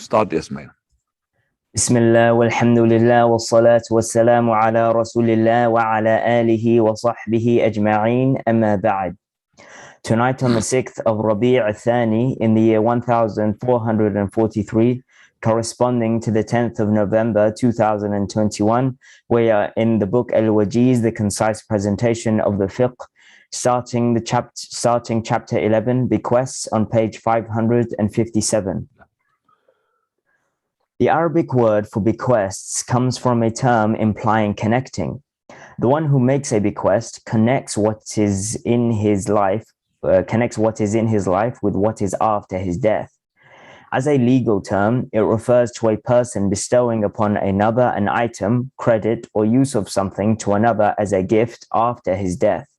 Start this, man. Bismillah walhamdulillah wassalatu wassalamu ala rasulillah wa ala alihi wa sahbihi ajma'een amma ba'd. Tonight on the 6th of Rabee al-Thani in the year 1443, corresponding to the 10th of November 2021, we are in the book Al-Wajeez, the concise presentation of the fiqh, starting chapter 11, Bequests, on page 557. The Arabic word for bequests comes from a term implying connecting. The one who makes a bequest connects what is in his life with what is after his death. As a legal term, it refers to a person bestowing upon another an item, credit, or use of something to another as a gift after his death.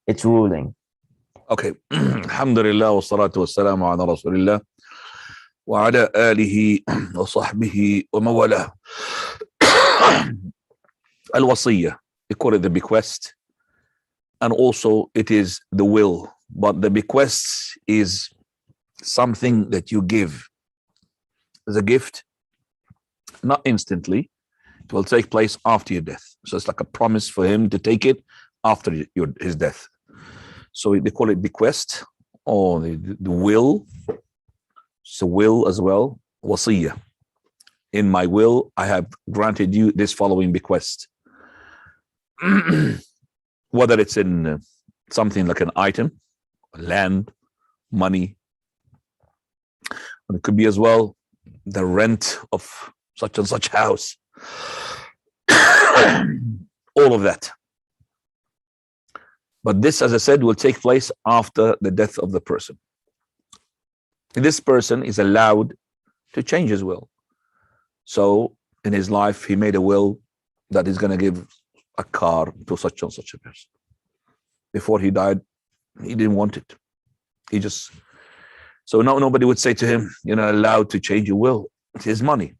Its ruling. Okay. Alhamdulillah wa salatu wa salamu ala rasulillah wa ala alihi wa sahbihi wa mawala. Al-Wasiyah, they call it the bequest, and also it is the will. But the bequest is something that you give as a gift, not instantly. It will take place after your death. So it's like a promise for him to take it after his death. So they call it bequest, or the will. It's a will as well. Wasiyah. In my will, I have granted you this following bequest. Whether it's in something like an item, land, money. And it could be as well the rent of such and such house. All of that. But this, as I said, will take place after the death of the person. This person is allowed to change his will. So in his life, he made a will that he's going to give a car to such and such a person. Before he died, he didn't want it. So now nobody would say to him, you're not allowed to change your will. It's his money.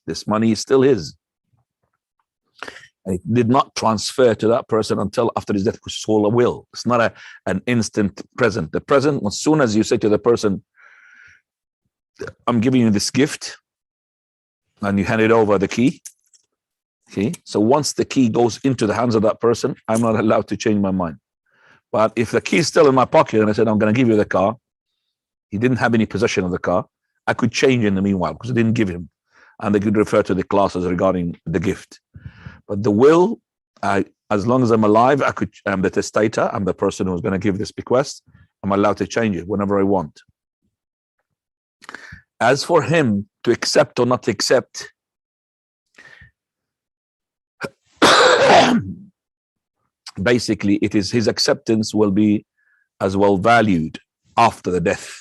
This money is still his. And it did not transfer to that person until after his death, because it's all a will. It's not an instant present. The present, as soon as you say to the person, I'm giving you this gift, and you hand it over the key. Okay, so once the key goes into the hands of that person, I'm not allowed to change my mind. But if the key is still in my pocket and I said, I'm going to give you the car, he didn't have any possession of the car, I could change in the meanwhile because I didn't give him. And they could refer to the classes regarding the gift. But the will, as long as I'm alive, I'm the testator, I'm the person who's going to give this bequest, I'm allowed to change it whenever I want. As for him to accept or not accept, basically it is his acceptance will be as well valued after the death.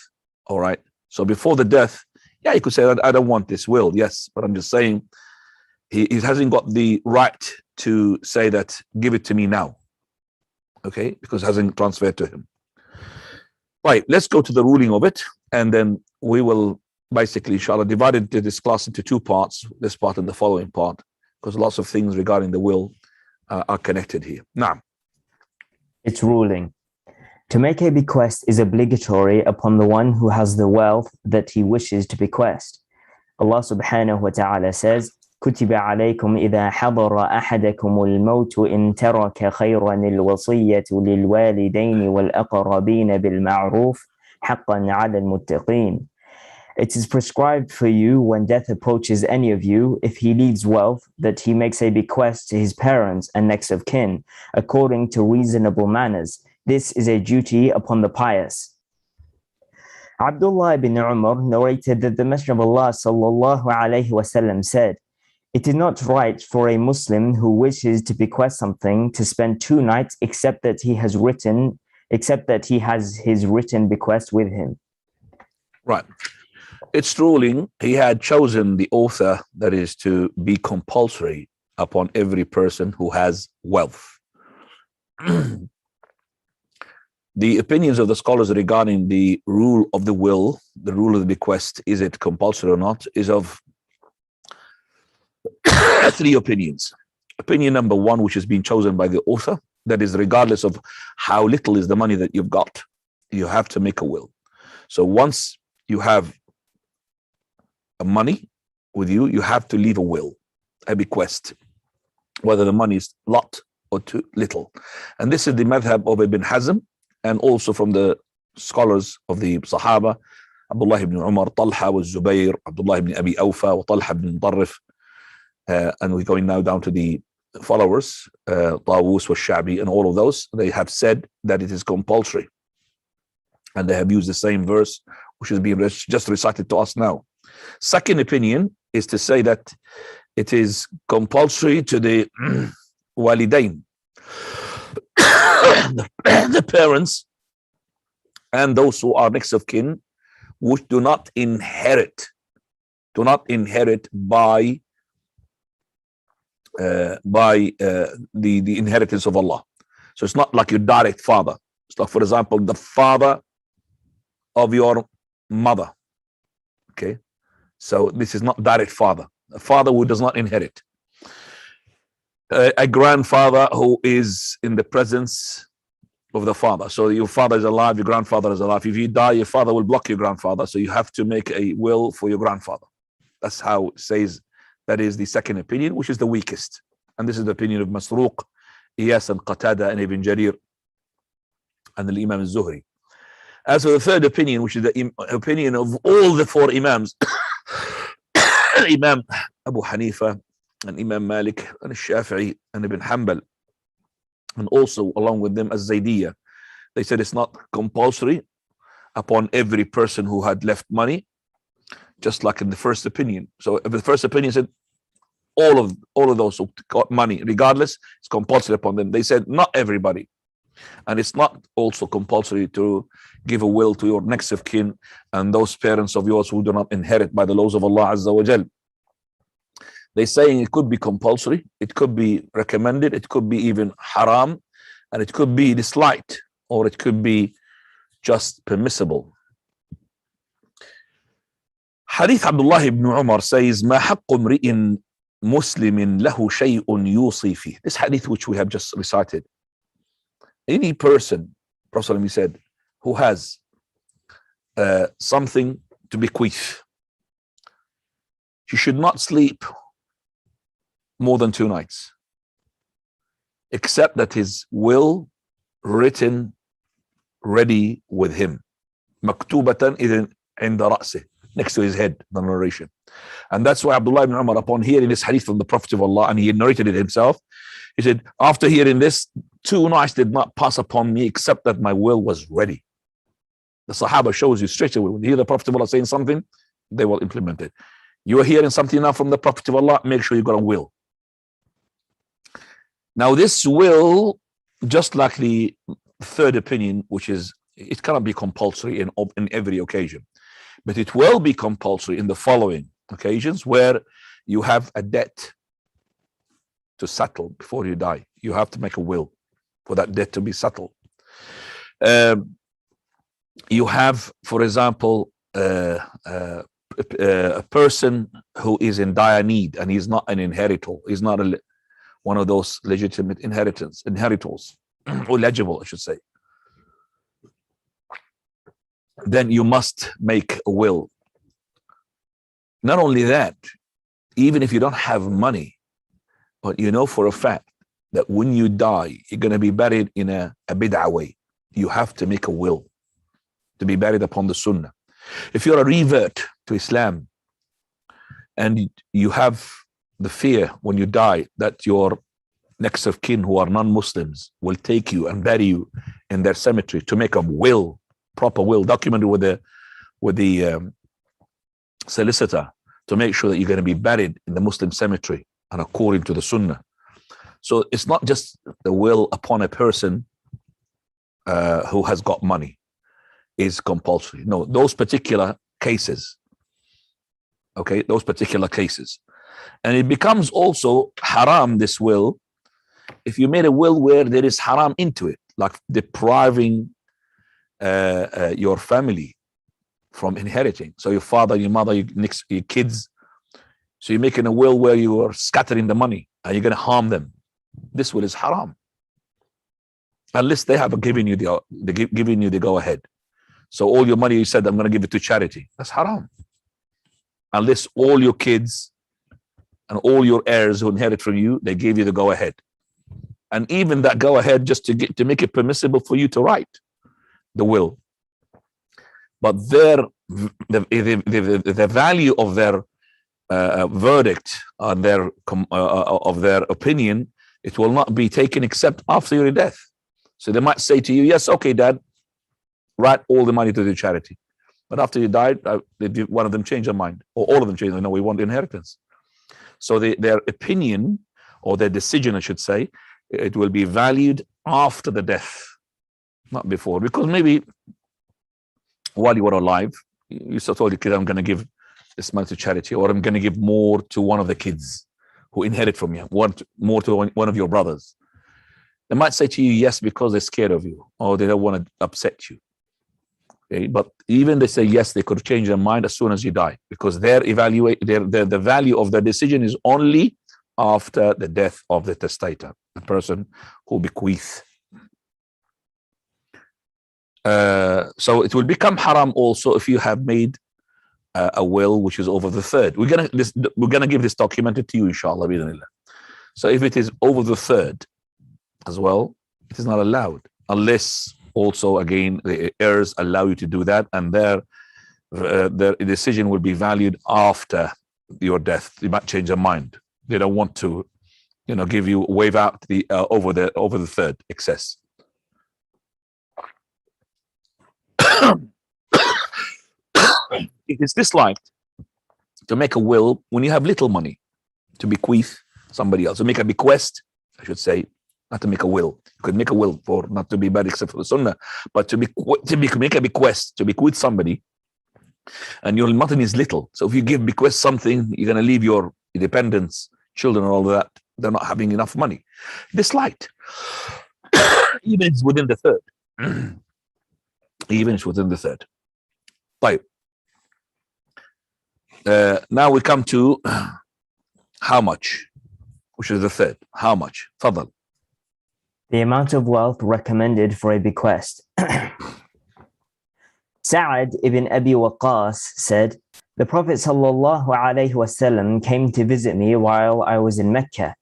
All right. So before the death, yeah, you could say that I don't want this will. Yes, but I'm just saying he hasn't got the right to say that give it to me now. Okay, because it hasn't transferred to him. Right, let's go to the ruling of it, and then we will basically, inshallah, divide this class into two parts, this part and the following part, because lots of things regarding the will are connected here. Now, its ruling. To make a bequest is obligatory upon the one who has the wealth that he wishes to bequest. Allah subhanahu wa ta'ala says, كتب عليكم إذا حضر أحدكم الموت إن ترك خيرا الوصية للوالدين والأقربين بالمعروف حقا على المتقين. It is prescribed for you when death approaches any of you, if he leaves wealth, that he makes a bequest to his parents and next of kin, according to reasonable manners. This is a duty upon the pious. Abdullah ibn Umar narrated that the Messenger of Allah sallallahu alayhi wasallam said, it is not right for a Muslim who wishes to bequest something to spend 2 nights except that he has his written bequest with him. Right. It's ruling, he had chosen the author that is to be compulsory upon every person who has wealth. The opinions of the scholars regarding the rule of the will, the rule of the bequest, is it compulsory or not, is of 3 opinions. Opinion number 1, which has been chosen by the author, that is regardless of how little is the money that you've got, you have to make a will. So once you have money with you, you have to leave a will, a bequest, whether the money is lot or too little. And this is the madhab of Ibn Hazm, and also from the scholars of the Sahaba, Abdullah ibn Umar, Talha wa Zubayr, Abdullah ibn Abi Awfa, wa Talha ibn Mutarrif, and we're going now down to the followers, Tawus wa Sha'bi, and all of those. They have said that it is compulsory, and they have used the same verse which is being just recited to us now. Second opinion is to say that it is compulsory to the walidain, the parents, and those who are next of kin, which do not inherit by the inheritance of Allah. So it's not like your direct father. It's like, for example, the father of your mother. Okay, so this is not direct father. A father who does not inherit. A grandfather who is in the presence of the father. So your father is alive, your grandfather is alive. If you die, your father will block your grandfather. So you have to make a will for your grandfather. That's how it says. That is the second opinion, which is the weakest. And this is the opinion of Masruq, Iyas, and Qatada, and Ibn Jarir, and the Imam al-Zuhri. As for the third opinion, which is the opinion of all the four Imams, Imam Abu Hanifa, and Imam Malik, and Shafi'i, and Ibn Hanbal, and also along with them as Zaydiyah, they said it's not compulsory upon every person who had left money, just like in the first opinion. So if the first opinion said all of those who got money, regardless, it's compulsory upon them. They said not everybody, and it's not also compulsory to give a will to your next of kin and those parents of yours who do not inherit by the laws of Allah Azza wa Jal. They're saying it could be compulsory, it could be recommended, it could be even haram, and it could be disliked, or it could be just permissible. Hadith Abdullah ibn Umar says, "Ma haqqu imri'in muslimin lahu shay'un yusi fi." This hadith which we have just recited. Any person, Prophet ﷺ said, who has something to bequeath, he should not sleep more than 2 nights, except that his will written ready with him, maktubatan idhan inda ra'sih, next to his head, the narration. And that's why Abdullah ibn Umar, upon hearing this hadith from the Prophet of Allah, and he narrated it himself, he said, after hearing this, 2 nights did not pass upon me except that my will was ready. The Sahaba shows you straight away, when you hear the Prophet of Allah saying something, they will implement it. You are hearing something now from the Prophet of Allah, make sure you got a will. Now this will, just like the third opinion, which is, it cannot be compulsory in every occasion, but it will be compulsory in the following occasions where you have a debt to settle before you die. You have to make a will for that debt to be settled. You have, for example, a person who is in dire need and he's not an inheritor. He's not one of those legitimate inheritors, or legible, I should say. Then you must make a will. Not only that, even if you don't have money, but you know for a fact that when you die, you're going to be buried in a bid'ah way, you have to make a will to be buried upon the sunnah. If you're a revert to Islam and you have the fear when you die that your next of kin who are non-Muslims will take you and bury you in their cemetery, to make a will, proper will, documented with the solicitor, to make sure that you're going to be buried in the Muslim cemetery and according to the sunnah. So it's not just the will upon a person who has got money is compulsory. No, those particular cases. Okay, those particular cases. And it becomes also haram, this will, if you made a will where there is haram into it, like depriving your family from inheriting. So your father, your mother, your kids. So you're making a will where you are scattering the money and you're going to harm them. This will is haram, unless they have given you the go ahead. So all your money, you said, I'm going to give it to charity. That's haram. Unless all your kids and all your heirs who inherit from you, they gave you the go ahead. And even that go ahead just to make it permissible for you to write the will. But the value of their verdict on their of their opinion, it will not be taken except after your death. So they might say to you, yes, okay, Dad, write all the money to the charity. But after you died, one of them changed their mind, or all of them changed. No, we want the inheritance. So their opinion, or their decision, I should say, it will be valued after the death, not before. Because maybe while you were alive, you still told your kid, I'm going to give this money to charity, or I'm going to give more to one of the kids who inherit from you, more to one of your brothers. They might say to you, yes, because they're scared of you, or they don't want to upset you. Okay? But even they say yes, they could change their mind as soon as you die, because the value of their decision is only after the death of the testator, the person who bequeath. So it will become haram also if you have made a will which is over the third. We're gonna give this documented to you, inshallah. So if it is over the third as well, it is not allowed, unless also again the heirs allow you to do that, and their decision will be valued after your death. They might change their mind. They don't want to, give you waive out the over the third excess. It is disliked to make a will when you have little money to bequeath somebody else. To make a bequest, I should say, not to make a will. You could make a will for not to be bad except for the sunnah, but to make a bequest, to bequeath somebody, and your money is little. So if you bequest something, you're going to leave your dependents, children, and all of that. They're not having enough money. Disliked, even it's within the third. Even it's within the third. Right. Now we come to how much, which is the third. How much? Fadal. The amount of wealth recommended for a bequest. Sa'ad ibn Abi Waqqas said, the Prophet ﷺ came to visit me while I was in Mecca,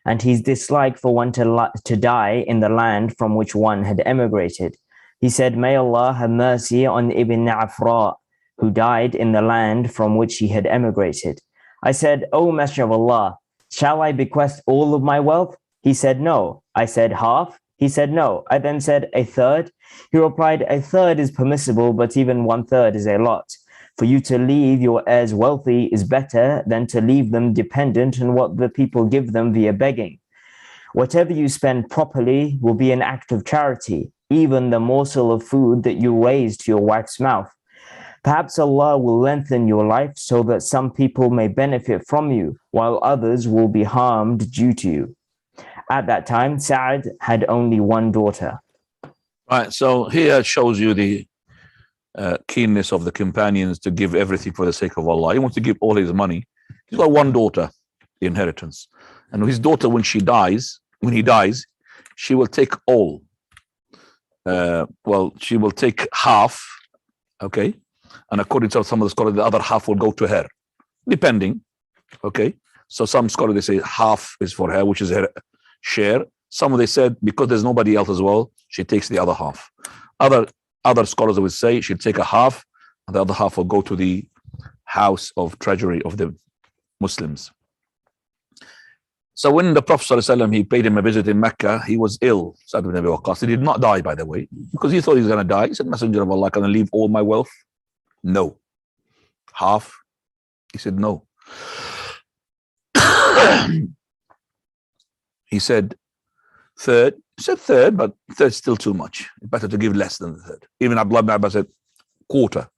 and his dislike for one to die in the land from which one had emigrated. He said, may Allah have mercy on Ibn Afra, who died in the land from which he had emigrated. I said, O Messenger of Allah, shall I bequest all of my wealth? He said, no. I said, half? He said, no. I then said, a third? He replied, a third is permissible, but even 1/3 is a lot. For you to leave your heirs wealthy is better than to leave them dependent on what the people give them via begging. Whatever you spend properly will be an act of charity, even the morsel of food that you raise to your wife's mouth. Perhaps Allah will lengthen your life so that some people may benefit from you, while others will be harmed due to you. At that time, Sa'ad had only one daughter. Right, so here shows you the keenness of the companions to give everything for the sake of Allah. He wants to give all his money. He's got one daughter, the inheritance. And his daughter, when he dies, she will take all. She will take half, okay? And according to some of the scholars, the other half will go to her, depending, okay? So some scholars, they say half is for her, which is her share. Some of they said because there's nobody else as well, she takes the other half. Other scholars would say she'll take a half, and the other half will go to the house of treasury of the Muslims. So when the Prophet ﷺ, he paid him a visit in Mecca, he was ill. Sa'ad ibn Abi Waqqas. He did not die, by the way, because he thought he was going to die. He said, Messenger of Allah, can I leave all my wealth? No. Half? He said, no. He said, third. He said third, but third's still too much. It's better to give less than the third. Even Abdullah ibn Abbas said, quarter.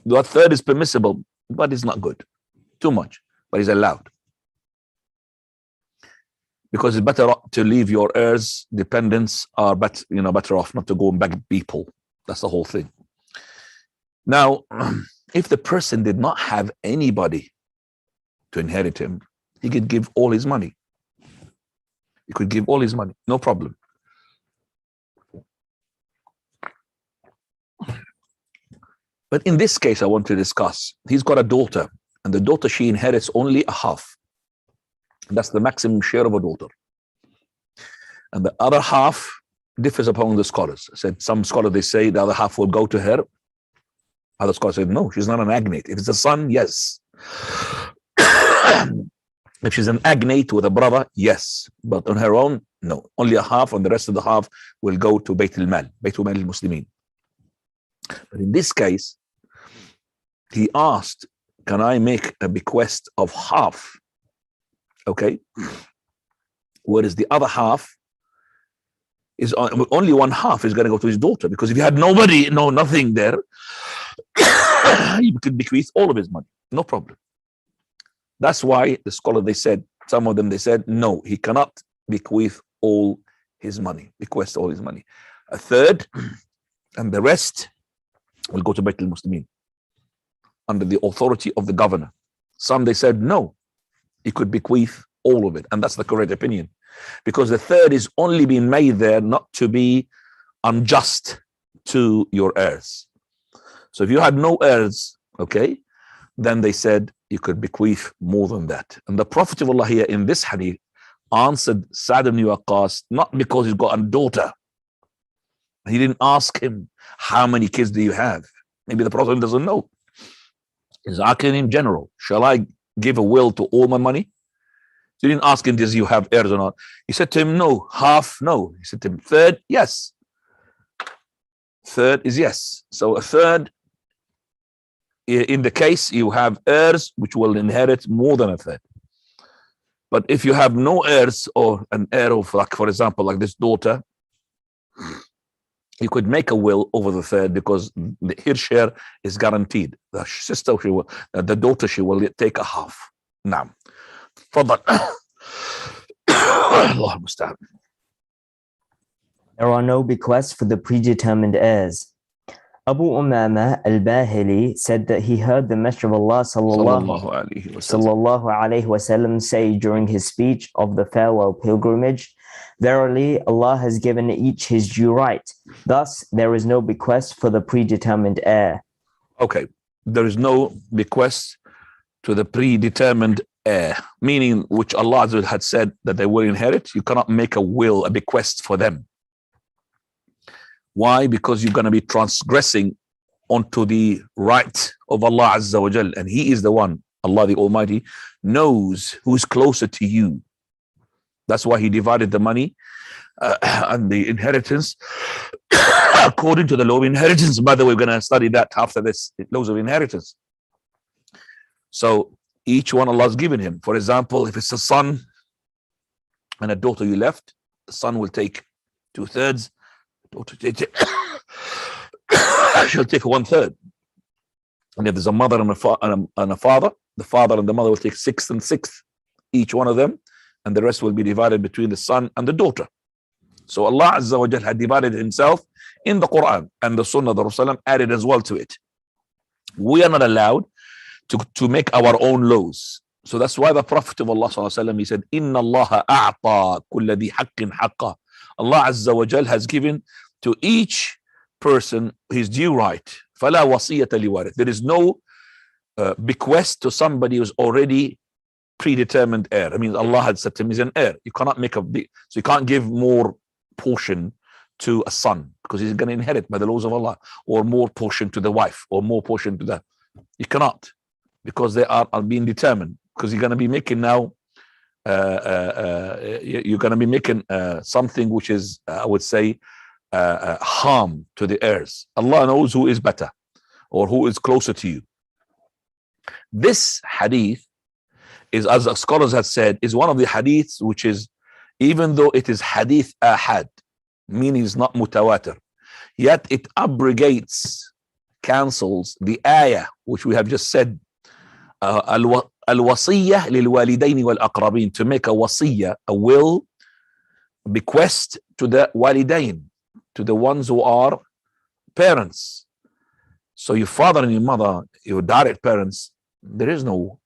The third is permissible, but it's not good. Too much, but it's allowed. Because it's better to leave your heirs, dependents are better off not to go and beg people. That's the whole thing. Now, if the person did not have anybody to inherit him, he could give all his money. He could give all his money, no problem. But in this case, I want to discuss, he's got a daughter, and the daughter, she inherits only a half. That's the maximum share of a daughter. And the other half differs among the scholars. Said some scholars, they say the other half will go to her. Other scholars said, no, she's not an agnate. If it's a son, yes. If she's an agnate with a brother, yes. But on her own, no. Only a half, and the rest of the half will go to Bayt al-Mal, Bayt al-Mal al-Muslimin. But in this case, he asked, can I make a bequest of half? Okay. Whereas the other half is only one half is going to go to his daughter, because if he had nobody, nothing there, he could bequeath all of his money, no problem. That's why the scholar, they said, some of them, they said, no, he cannot bequeath all his money, bequest all his money. A third, and the rest will go to Bayt al-Muslimin under the authority of the governor. Some, they said, no, he could bequeath all of it. And that's the correct opinion, because the third is only being made there not to be unjust to your heirs. So if you had no heirs, okay, then they said you could bequeath more than that. And the Prophet of Allah here in this hadith answered Sa'd ibn Waqqas not because he's got a daughter. He didn't ask him, how many kids do you have? Maybe the Prophet doesn't know. He's asking in general, shall I give a will to all my money? So he didn't ask him, does you have heirs or not? He said to him, no. Half, no. He said to him, third, yes. Third is yes. So a third, in the case you have heirs which will inherit more than a third. But if you have no heirs, or an heir of, like, for example, like this daughter, you could make a will over the third, because her share is guaranteed. The sister, the daughter, she will take a half. Now, فضل. Allah musta'an. There are no bequests for the predetermined heirs. Abu Umama al-Bahili said that he heard the Messenger of Allah sallallahu alayhi wasallam say during his speech of the farewell pilgrimage, verily Allah has given each his due right. Thus, there is no bequest for the predetermined heir. Okay, there is no bequest to the predetermined heir, meaning which Allah had said that they will inherit. You cannot make a will, a bequest for them. Why? Because you're going to be transgressing onto the right of Allah Azza wa Jal, and He is the one, Allah the Almighty, knows who's closer to you. That's why He divided the money and the inheritance according to the law of inheritance. By the way, we're going to study that after this, laws of inheritance. So each one Allah's given him. For example, if it's a son and a daughter you left, the son will take 2/3. She'll take 1/3. And if there's a mother and a father, the father and the mother will take 6th and 6th, each one of them, and the rest will be divided between the son and the daughter. So Allah Azza wa Jal had divided Himself in the Quran, and the Sunnah of the Rasul added as well to it. We are not allowed to make our own laws. So that's why the Prophet of Allah sallallahu alaihi wasallam, he said, "Inna Allah a'ta kulla dhi haqqin haqqa." Allah Azza wa Jal has given to each person his due right. فَلَا وَصِيَّةَ لِوَارِثٍ. There is no bequest to somebody who's already predetermined heir. I mean, Allah had said to him, he's an heir. You cannot make so you can't give more portion to a son, because he's going to inherit by the laws of Allah, or more portion to the wife, or more portion to the. You cannot, because they are being determined. Because you're going to be making now. You're going to be making something which is, I would say, harm to the heirs. Allah knows who is better or who is closer to you. This hadith is, as the scholars have said, is one of the hadiths which is, even though it is hadith ahad, meaning it's not mutawatir, yet it abrogates, cancels the ayah which we have just said, al-wasiyyah lil-walidayn wal-aqrabin, to make a wasiyyah, a will, bequest to the walidain, to the ones who are parents. So your father and your mother, your direct parents, there is no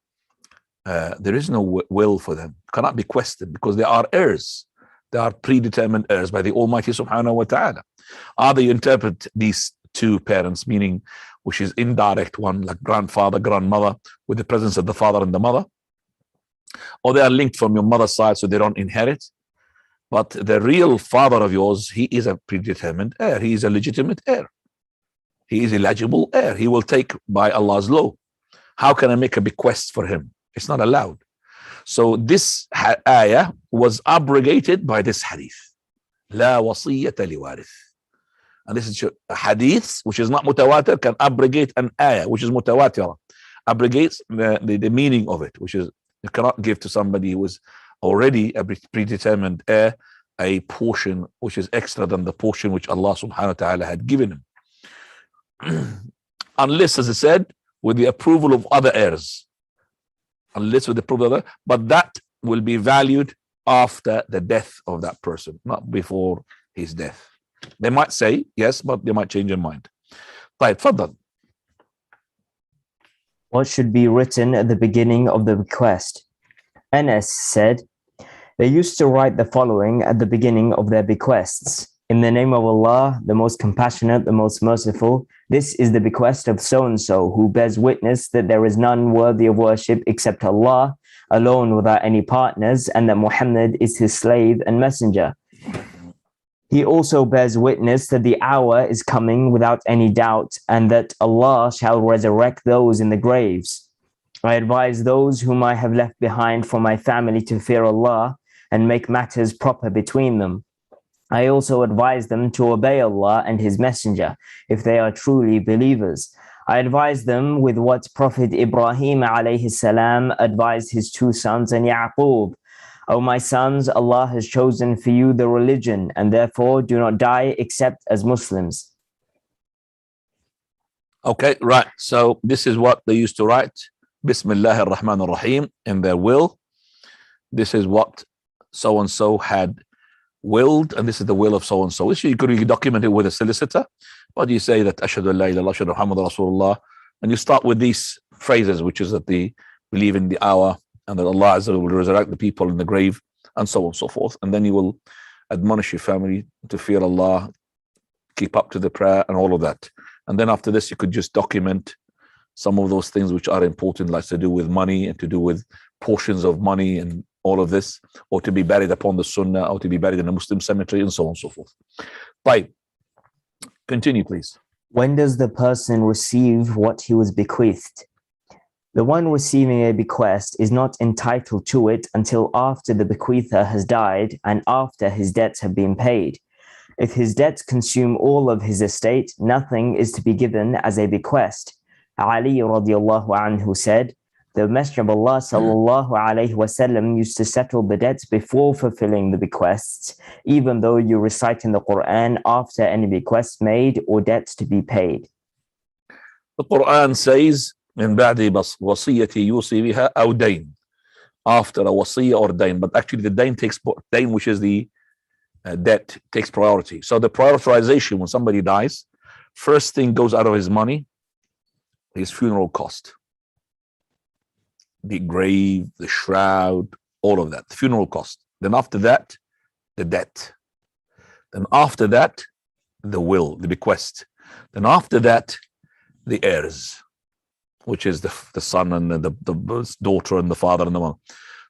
will for them. Cannot be questioned, because they are heirs. They are predetermined heirs by the Almighty subhanahu wa ta'ala. Either you interpret these two parents, meaning which is indirect one, like grandfather, grandmother, with the presence of the father and the mother, or they are linked from your mother's side, so they don't inherit. But the real father of yours, he is a predetermined heir. He is a legitimate heir. He is eligible heir. He will take by Allah's law. How can I make a bequest for him? It's not allowed. So this ayah was abrogated by this hadith. لا وصية لوارث. And this is a hadith which is not mutawatir can abrogate an ayah which is mutawatira. Abrogates the meaning of it, which is you cannot give to somebody who is already a predetermined heir a portion which is extra than the portion which Allah subhanahu wa ta'ala had given him. Unless, as I said, with the approval of other heirs. Unless with the approval of other, but that will be valued after the death of that person, not before his death. They might say yes, but they might change their mind. طيب تفضل. What should be written at the beginning of the bequest? Anas said, they used to write the following at the beginning of their bequests. In the name of Allah, the most compassionate, the most merciful, this is the bequest of so-and-so who bears witness that there is none worthy of worship except Allah, alone without any partners, and that Muhammad is his slave and messenger. He also bears witness that the hour is coming without any doubt, and that Allah shall resurrect those in the graves. I advise those whom I have left behind from my family to fear Allah and make matters proper between them. I also advise them to obey Allah and His Messenger, if they are truly believers. I advise them with what Prophet Ibrahim alayhi salam advised his two sons and Yaqub. O my sons, Allah has chosen for you the religion, and therefore do not die except as Muslims. Okay, right. So this is what they used to write. Bismillah ar-Rahman ar-Rahim in their will. This is what so-and-so had willed, and this is the will of so-and-so. This you could document it with a solicitor, but you say that Ashhadu an la ilaha illallah, Ashhadu Muhammad Rasulullah, and you start with these phrases, which is that they believe in the hour and that Allah Azza will resurrect the people in the grave, and so on and so forth. And then you will admonish your family to fear Allah, keep up to the prayer and all of that. And then after this, you could just document some of those things which are important, like to do with money and to do with portions of money and all of this, or to be buried upon the Sunnah, or to be buried in a Muslim cemetery, and so on and so forth. Right. Continue, please. When does the person receive what he was bequeathed? The one receiving a bequest is not entitled to it until after the bequeather has died and after his debts have been paid. If his debts consume all of his estate, nothing is to be given as a bequest. Ali radiallahu anhu said, the Messenger of Allah sallallahu alayhi wasallam used to settle the debts before fulfilling the bequests, even though you recite in the Quran after any bequests made or debts to be paid. The Quran says, من بعد وصية يوصي بها أو دين, after a wasiyah or dain, but actually the dain, which is the debt, takes priority. So the prioritization when somebody dies, first thing goes out of his money, his funeral cost. The grave, the shroud, all of that, the funeral cost. Then after that, the debt. Then after that, the will, the bequest. Then after that, the heirs, which is the son and the daughter and the father and the mother.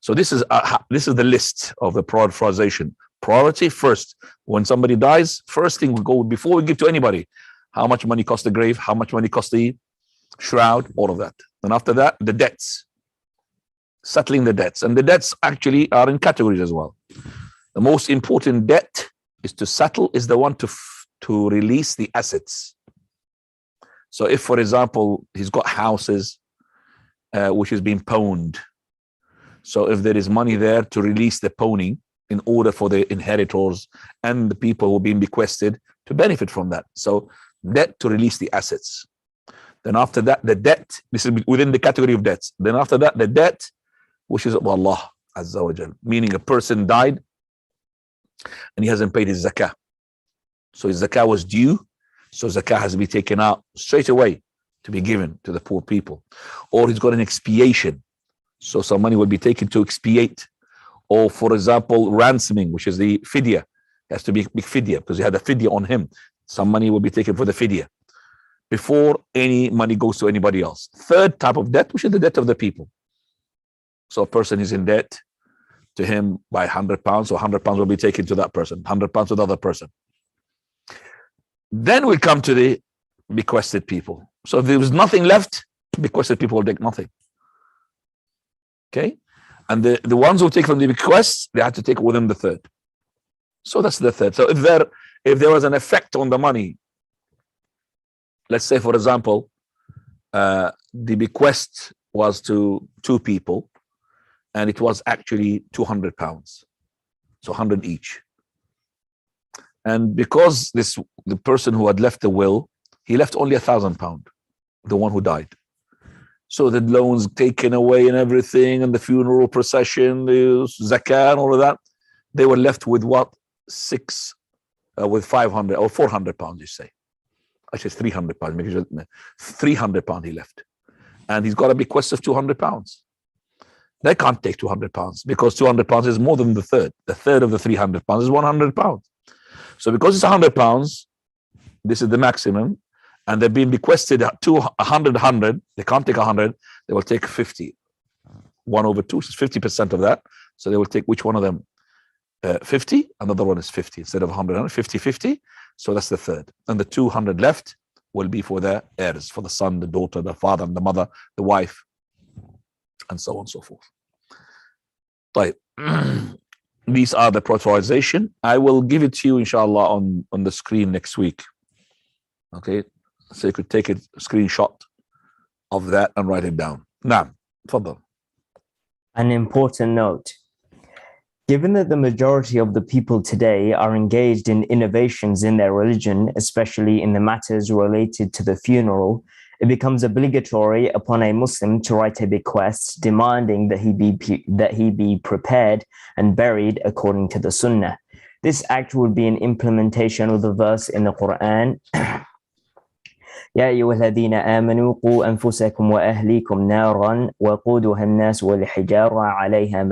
So this is the list of the prioritization. Priority first. When somebody dies, first thing we go before we give to anybody. How much money cost the grave? How much money cost the shroud? All of that. And after that, the debts. Settling the debts. And the debts actually are in categories as well. The most important debt is to settle is the one to release the assets. So if, for example, he's got houses which is being pawned. So if there is money there to release the pawning in order for the inheritors and the people who are being bequested to benefit from that. So debt to release the assets. Then after that, the debt, this is within the category of debts. Then after that, the debt, which is Allah Azza wa Jal, meaning a person died and he hasn't paid his zakah. So his zakah was due. So zakah has to be taken out straight away to be given to the poor people. Or he's got an expiation. So some money will be taken to expiate. Or for example, ransoming, which is the fidya. It has to be fidya because he had a fidya on him. Some money will be taken for the fidya. before any money goes to anybody else. Third type of debt, which is the debt of the people. So a person is in debt to him by £100, so £100 will be taken to that person, £100 to the other person. Then we come to the bequested people. So if there was nothing left, bequested people will take nothing. Okay? And the ones who take from the bequests, they had to take within the third. So that's the third. So if there was an effect on the money, let's say, for example, the bequest was to 2 people, and it was actually £200, so 100 each. And because the person who had left the will, he left only £1,000, the one who died. So the loans taken away and everything, and the funeral procession, the zakah, and all of that, they were left with what? With 500 or 400 pounds, you say. Actually, 300 pounds. Maybe 300 pounds he left, and he's got a bequest of 200 pounds. They can't take 200 pounds because 200 pounds is more than the third. The third of the 300 pounds is 100 pounds. So because it's 100 pounds, this is the maximum, and they've been bequested to 100. They can't take 100. They will take 50. 1/2 is 50% of that. So they will take which one of them? 50. Another one is 50 instead of 100. 50-50. So that's the third. And the 200 left will be for the heirs, for the son, the daughter, the father, and the mother, the wife, and so on and so forth. Right. These are the prioritization. I will give it to you, inshallah, on the screen next week. Okay. So you could take a screenshot of that and write it down. Now, fadal. An important note. Given that the majority of the people today are engaged in innovations in their religion, especially in the matters related to the funeral, it becomes obligatory upon a Muslim to write a bequest demanding that he be prepared and buried according to the Sunnah. This act would be an implementation of the verse in the Quran. يا أيها الذين آمنوا قوا أنفسكم وأهليكم نارا وقودها الناس والحجارة عليها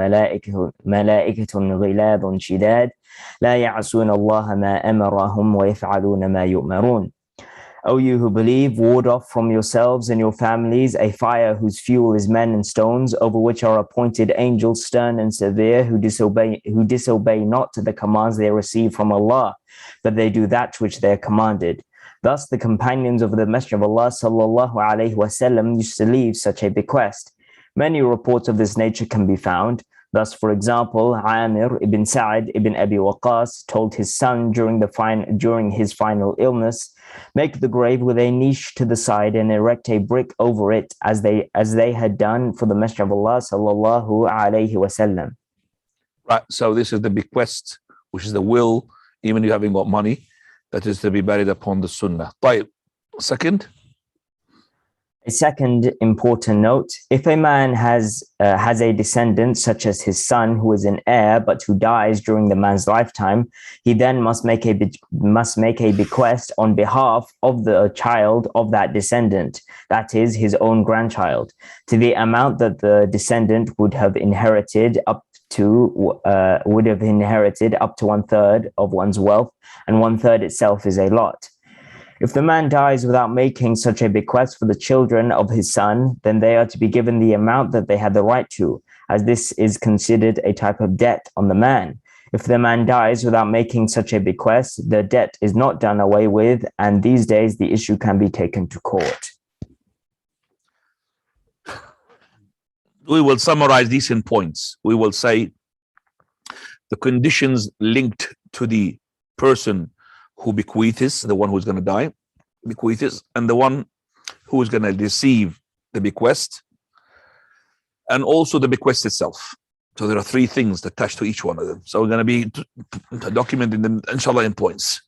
ملائكة غلاظ شداد لا يعصون الله ما أمرهم ويفعلون ما يؤمرون. O you who believe, ward off from yourselves and your families a fire whose fuel is men and stones, over which are appointed angels stern and severe who disobey not the commands they receive from Allah, but they do that which they are commanded. Thus, the companions of the Messenger of Allah sallallahu alaihi wasallam used to leave such a bequest. Many reports of this nature can be found. Thus, for example, Amir ibn Sa'd ibn Abi Waqqas told his son during his final illness, "Make the grave with a niche to the side and erect a brick over it, as they had done for the Messenger of Allah sallallahu alaihi wasallam." Right. So this is the bequest, which is the will, even if you haven't got money, that is to be buried upon the Sunnah. Second. A second important note: if a man has a descendant, such as his son, who is an heir but who dies during the man's lifetime, he then must make a bequest on behalf of the child of that descendant, that is, his own grandchild, to the amount that the descendant would have inherited up to 1/3 of one's wealth, and 1/3 itself is a lot. If the man dies without making such a bequest for the children of his son, then they are to be given the amount that they had the right to, as this is considered a type of debt on the man. If the man dies without making such a bequest, the debt is not done away with, and these days the issue can be taken to court. We will summarize these in points. We will say the conditions linked to the person who bequeaths, the one who's going to die, bequeaths, and the one who is going to receive the bequest, and also the bequest itself. So there are 3 things attached to each one of them. So we're going to be documenting them, inshallah, in points.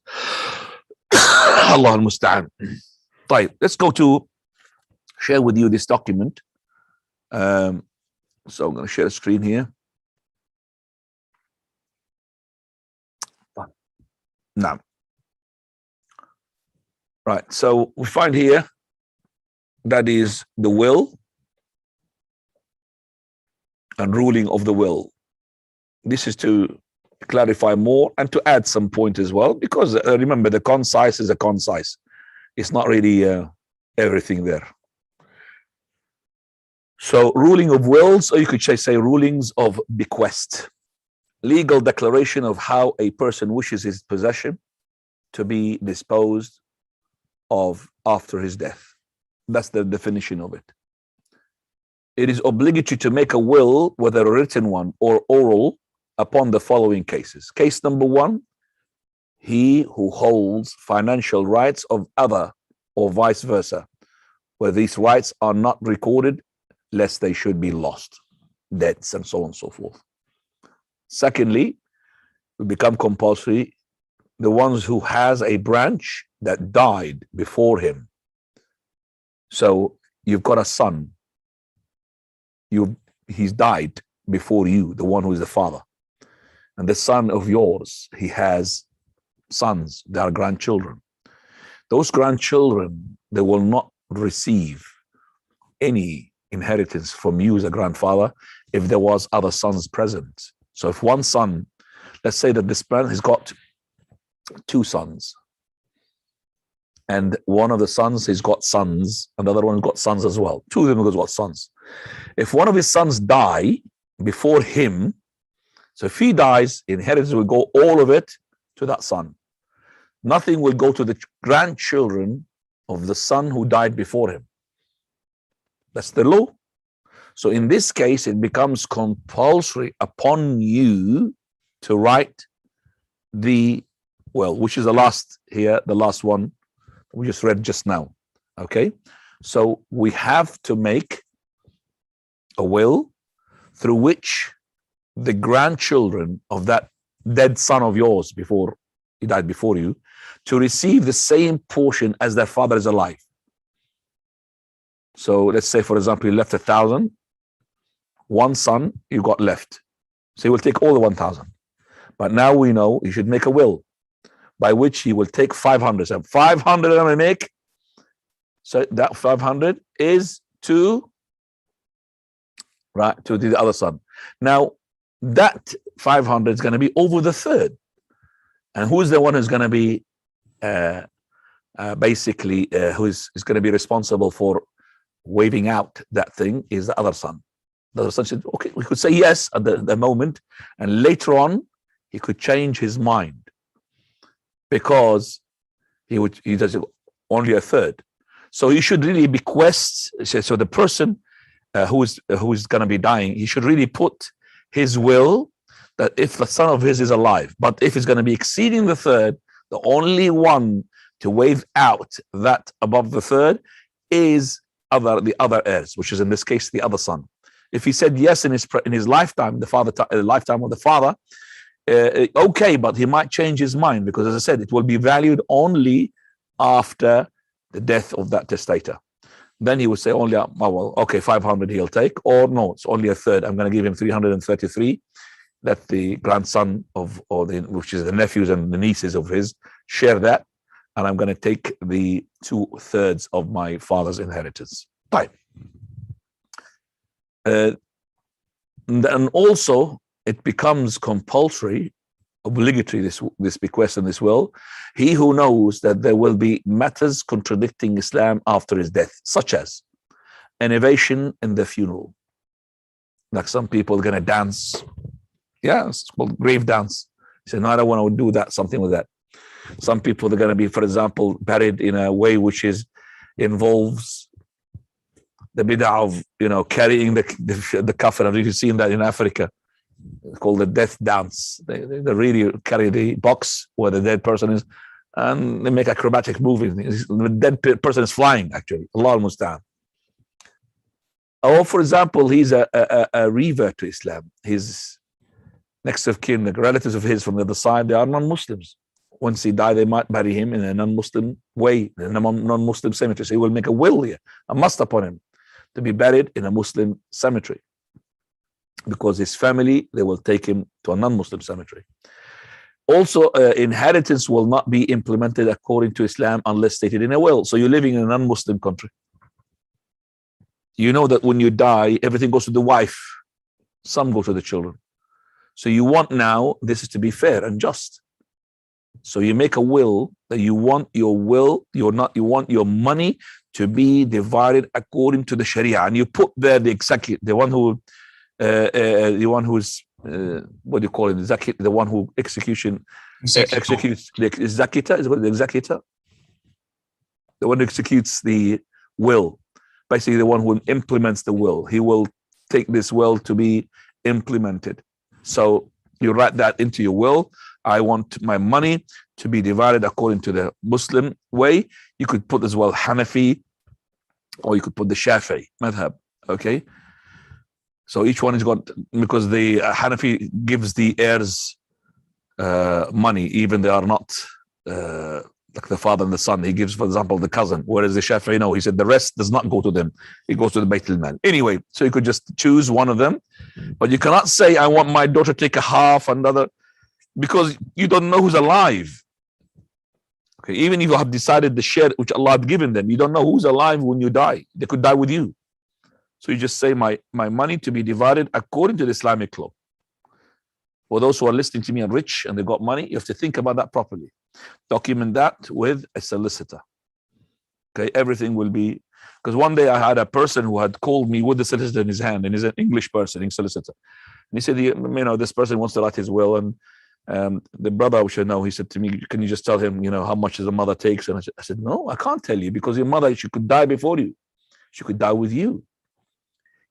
Allah al-Musta'an. Let's go to share with you this document. So I'm going to share a screen here. Now. Right, so we find here that is the will and ruling of the will. This is to clarify more and to add some point as well, because remember, the concise is a concise. It's not really everything there. So ruling of wills, or you could say rulings of bequest, legal declaration of how a person wishes his possession to be disposed of after his death. That's the definition of it. It is obligatory to make a will, whether a written one or oral, upon the following cases. Case number one, he who holds financial rights of other or vice versa, where these rights are not recorded lest they should be lost, debts and so on and so forth. Secondly, it become compulsory the ones who has a branch that died before him. So you've got a son, he's died before you, the one who is the father, and the son of yours, he has sons, they are grandchildren. Those grandchildren, they will not receive any inheritance from you as a grandfather if there was other sons present. So if one son, let's say that this man has got two sons, and one of the sons has got sons, and the other one has got sons as well. Two of them have got sons. If one of his sons die before him, so if he dies, inheritance will go all of it to that son. Nothing will go to the grandchildren of the son who died before him. That's the law. So in this case, it becomes compulsory upon you to write the will, which is the last here, the last one we just read just now. Okay, so we have to make a will through which the grandchildren of that dead son of yours before he died before you to receive the same portion as their father is alive. So let's say, for example, you left 1,000, one son you got left, so he will take all the 1,000. But now we know you should make a will by which he will take 500. So 500 I'm going to make. So that 500 is to the other son. Now that 500 is going to be over the third. And who's the one who's going to be basically who is going to be responsible for waiving out that thing is the other son. The other son said, okay, we could say yes at the moment, and later on he could change his mind because he does only a third. So he should really bequest. So the person who is going to be dying, he should really put his will that if the son of his is alive, but if it's going to be exceeding the third, the only one to waive out that above the third is the other heirs, which is in this case the other son. If he said yes in his lifetime, the lifetime of the father, okay, but he might change his mind because, as I said, it will be valued only after the death of that testator. Then he would say only, oh, well, okay, 500 he'll take, or no, it's only a third. I'm going to give him 333. That the grandson which is the nephews and the nieces of his, share that, and I'm going to take the 2/3 of my father's inheritance. Right. And also it becomes compulsory, obligatory, this bequest and this will, he who knows that there will be matters contradicting Islam after his death, such as innovation in the funeral. Like some people are going to dance. Yeah, it's called grave dance. He said, no, I don't want to do that, something with that. Some people are going to be, for example, buried in a way which involves the bid'ah of, carrying the coffin. I've really seen that in Africa. It's called the death dance. They really carry the box where the dead person is, and they make acrobatic movies. The dead person is flying, actually. Allah al-Musta'an. Or, for example, he's a revert to Islam. His next of kin, the relatives of his from the other side, they are non-Muslims. Once he died, they might bury him in a non-Muslim way, in a non-Muslim cemetery. So he will make a will here, a must upon him, to be buried in a Muslim cemetery. Because his family, they will take him to a non-Muslim cemetery. Also, inheritance will not be implemented according to Islam unless stated in a will. So you're living in a non-Muslim country. You know that when you die, everything goes to the wife. Some go to the children. So you want now this is to be fair and just. So you make a will that you want your money to be divided according to the Sharia, and you put there the one who what do you call it? The one who executes the executor. Is what the executor? The one who executes the will, basically the one who implements the will. He will take this will to be implemented. So you write that into your will. I want my money to be divided according to the Muslim way. You could put as well Hanafi, or you could put the Shafi'i madhab. Okay. So each one is got, because the Hanafi gives the heirs money, even they are not like the father and the son. He gives, for example, the cousin, whereas the Shafi'i, no, he said the rest does not go to them. It goes to the Bayt al-Mal. Anyway, so you could just choose one of them, but you cannot say, I want my daughter to take a half, another, because you don't know who's alive. Okay, even if you have decided the share which Allah had given them, you don't know who's alive when you die. They could die with you. So you just say, my money to be divided according to the Islamic law. For those who are listening to me and rich and they got money, you have to think about that properly. Document that with a solicitor. Okay, everything will be, because one day I had a person who had called me with the solicitor in his hand, and he's an English person, English solicitor. And he said, this person wants to write his will, and the brother, which I know, he said to me, can you just tell him, how much the mother takes? And I said, no, I can't tell you, because your mother, she could die before you. She could die with you.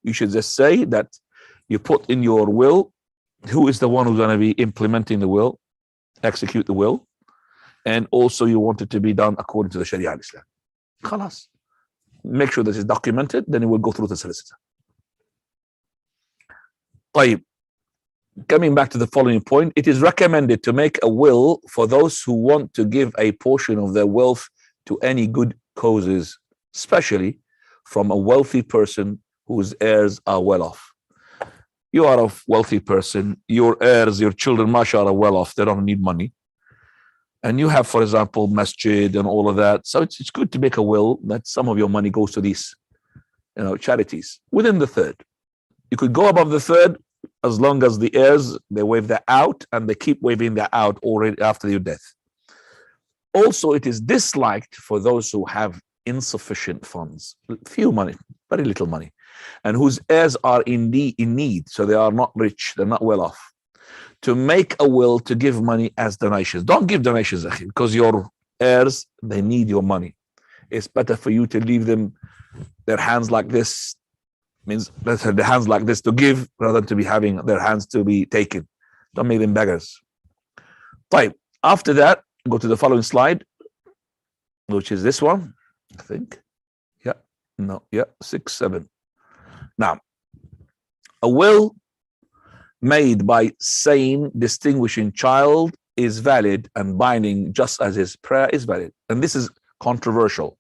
You should just say that you put in your will who is the one who's going to be implementing the will, execute the will, and also you want it to be done according to the Sharia al-Islam. Khalas. Make sure that it's documented, then it will go through the solicitor. طيب. Coming back to the following point, it is recommended to make a will for those who want to give a portion of their wealth to any good causes, especially from a wealthy person whose heirs are well off. You are a wealthy person, your heirs, your children, mashallah, are well off, they don't need money. And you have, for example, masjid and all of that. So it's good to make a will that some of your money goes to these charities within the third. You could go above the third as long as the heirs, they waive that out, and they keep waiving that out already after your death. Also, it is disliked for those who have insufficient funds, few money, very little money, and whose heirs are in need, so they are not rich, they're not well off, to make a will to give money as donations. Don't give donations, because your heirs, they need your money. It's better for you to leave them their hands like this, means their hands like this to give, rather than to be having their hands to be taken. Don't make them beggars. Right. After that, go to the following slide, which is this one, I think. 6, 7. Now, a will made by sane, distinguishing child is valid and binding, just as his prayer is valid. And this is controversial.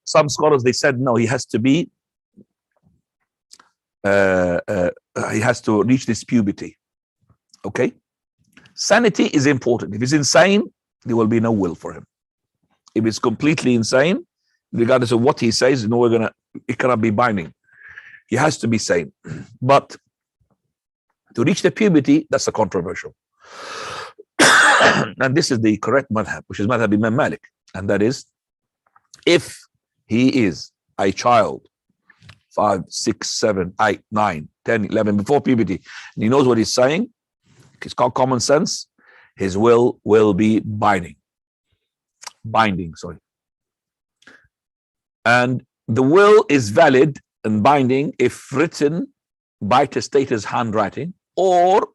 Some scholars, they said, no, he has to be, he has to reach this puberty. Okay? Sanity is important. If he's insane, there will be no will for him. If it's completely insane, regardless of what he says, it cannot be binding. He has to be sane. But to reach the puberty, that's a controversial. And this is the correct madhab, which is madhab Imam Malik. And that is, if he is a child, 5, 6, 7, 8, 9, 10, 11, before puberty, and he knows what he's saying, it's called common sense, his will be binding. And the will is valid and binding if written by testator's handwriting, or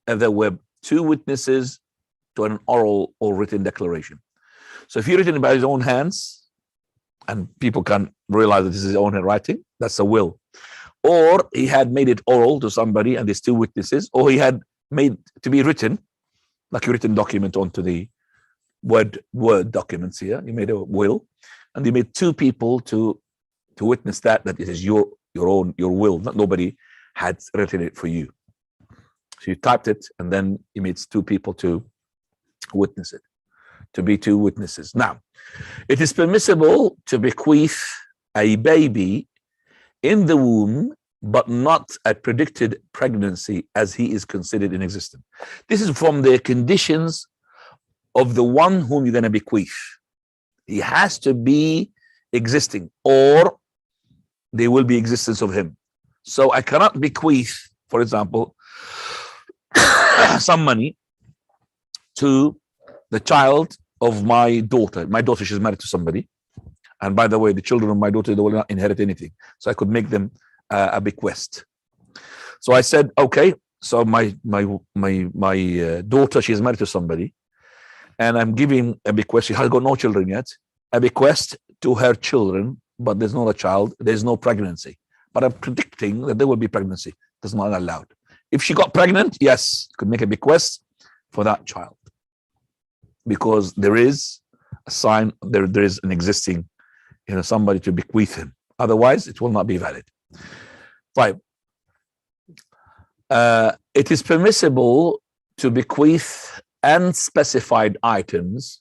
if there were 2 witnesses to an oral or written declaration. So if he written it by his own hands, and people can realize that this is his own handwriting, that's a will. Or he had made it oral to somebody and there's 2 witnesses, or he had made to be written, like a written document onto the word documents here. He made a will, and he made 2 people to witness that it is your will. Nobody had written it for you. So you typed it, and then he made 2 people to witness it, to be 2 witnesses. Now, it is permissible to bequeath a baby in the womb but not a predicted pregnancy as he is considered in existence. This is from the conditions of the one whom you're going to bequeath. He has to be existing, or there will be existence of him. So I cannot bequeath, for example, some money to the child of my daughter. My daughter, she's married to somebody. And by the way, the children of my daughter, they will not inherit anything. So I could make them a bequest. So I said, okay, so my daughter, she's married to somebody, and I'm giving a bequest. She has got no children yet. A bequest to her children, but there's not a child. There's no pregnancy. But I'm predicting that there will be pregnancy. That's not allowed. If she got pregnant, yes, could make a bequest for that child, because there is a sign, there is an existing, somebody to bequeath him. Otherwise, it will not be valid. 5. It is permissible to bequeath unspecified items,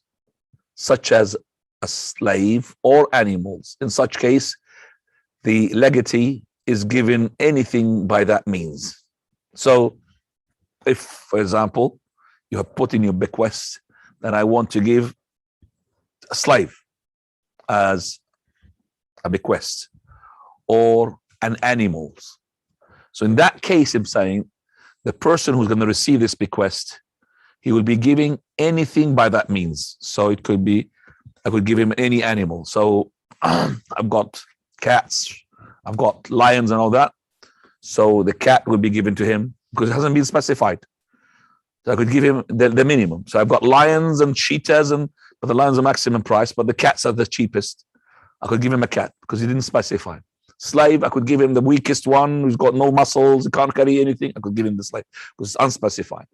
such as a slave or animals. In such case, the legatee is given anything by that means. So if, for example, you have put in your bequest that I want to give a slave as a bequest, or an animals. So in that case, I'm saying the person who's going to receive this bequest, he will be giving anything by that means. So it could be, I could give him any animal. So I've got cats, I've got lions and all that. So the cat will be given to him because it hasn't been specified. So I could give him the minimum. So I've got lions and cheetahs, but the lions are maximum price, but the cats are the cheapest. I could give him a cat because he didn't specify. Slave, I could give him the weakest one who's got no muscles, he can't carry anything. I could give him the slave because it's unspecified.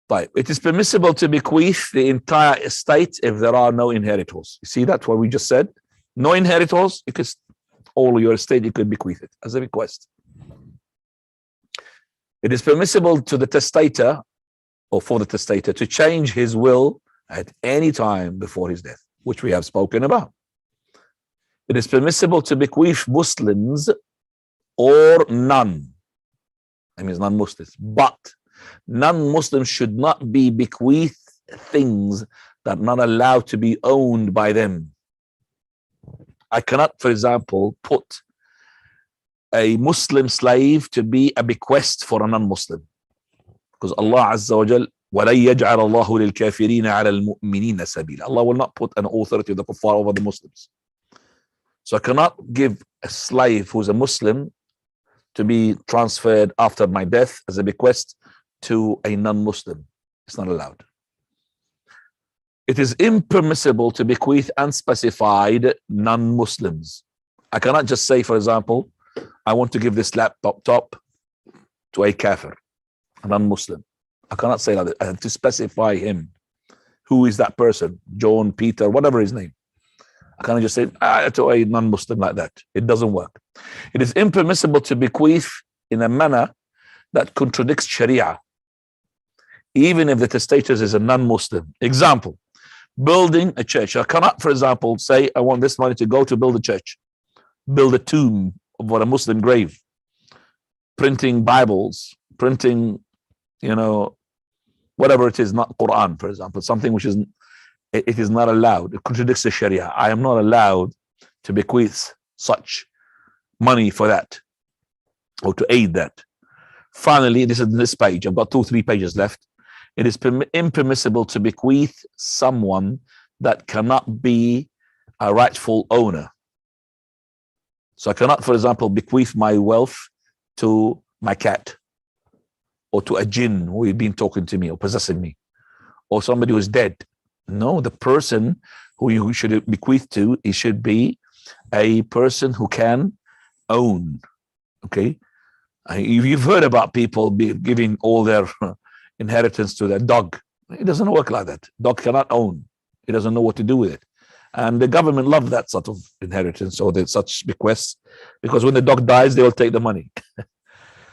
But it is permissible to bequeath the entire estate if there are no inheritors. You see, that's what we just said. No inheritors, because all your estate, you could bequeath it as a bequest. It is permissible to the testator, or for the testator, to change his will at any time before his death, which we have spoken about. It is permissible to bequeath Muslims or none. That means non-Muslims. But non-Muslims should not be bequeathed things that are not allowed to be owned by them. I cannot, for example, put a Muslim slave to be a bequest for a non-Muslim, because Allah Azza wa Jal, وَلَن يَجْعَلَ اللَّهُ لِلْكَافِرِينَ عَلَى الْمُؤْمِنِينَ سَبِيلًا. Allah will not put an authority of the kuffar over the Muslims. So I cannot give a slave who's a Muslim to be transferred after my death as a bequest to a non-Muslim. It's not allowed. It is impermissible to bequeath unspecified non-Muslims. I cannot just say, for example, I want to give this laptop to a kafir, a non-Muslim. I cannot say that. I have to specify him. Who is that person? John, Peter, whatever his name. I cannot just say to a non-Muslim like that. It doesn't work. It is impermissible to bequeath in a manner that contradicts Sharia, even if the testator is a non-Muslim. Example, building a church. I cannot, for example, say I want this money to go to build a church, build a tomb for a Muslim grave, printing Bibles, printing, whatever it is, not Quran, for example, something which it is not allowed. It contradicts the Sharia. I am not allowed to bequeath such money for that or to aid that. Finally, this is this page. I've got 2-3 pages left. It is impermissible to bequeath someone that cannot be a rightful owner. So I cannot, for example, bequeath my wealth to my cat, or to a jinn who has been talking to me or possessing me, or somebody who is dead. No, the person who you should bequeath to, it should be a person who can own. Okay, you've heard about people giving all their inheritance to their dog. It doesn't work like that. Dog cannot own. It doesn't know what to do with it. And the government love that sort of inheritance or such bequests, because when the dog dies, they will take the money.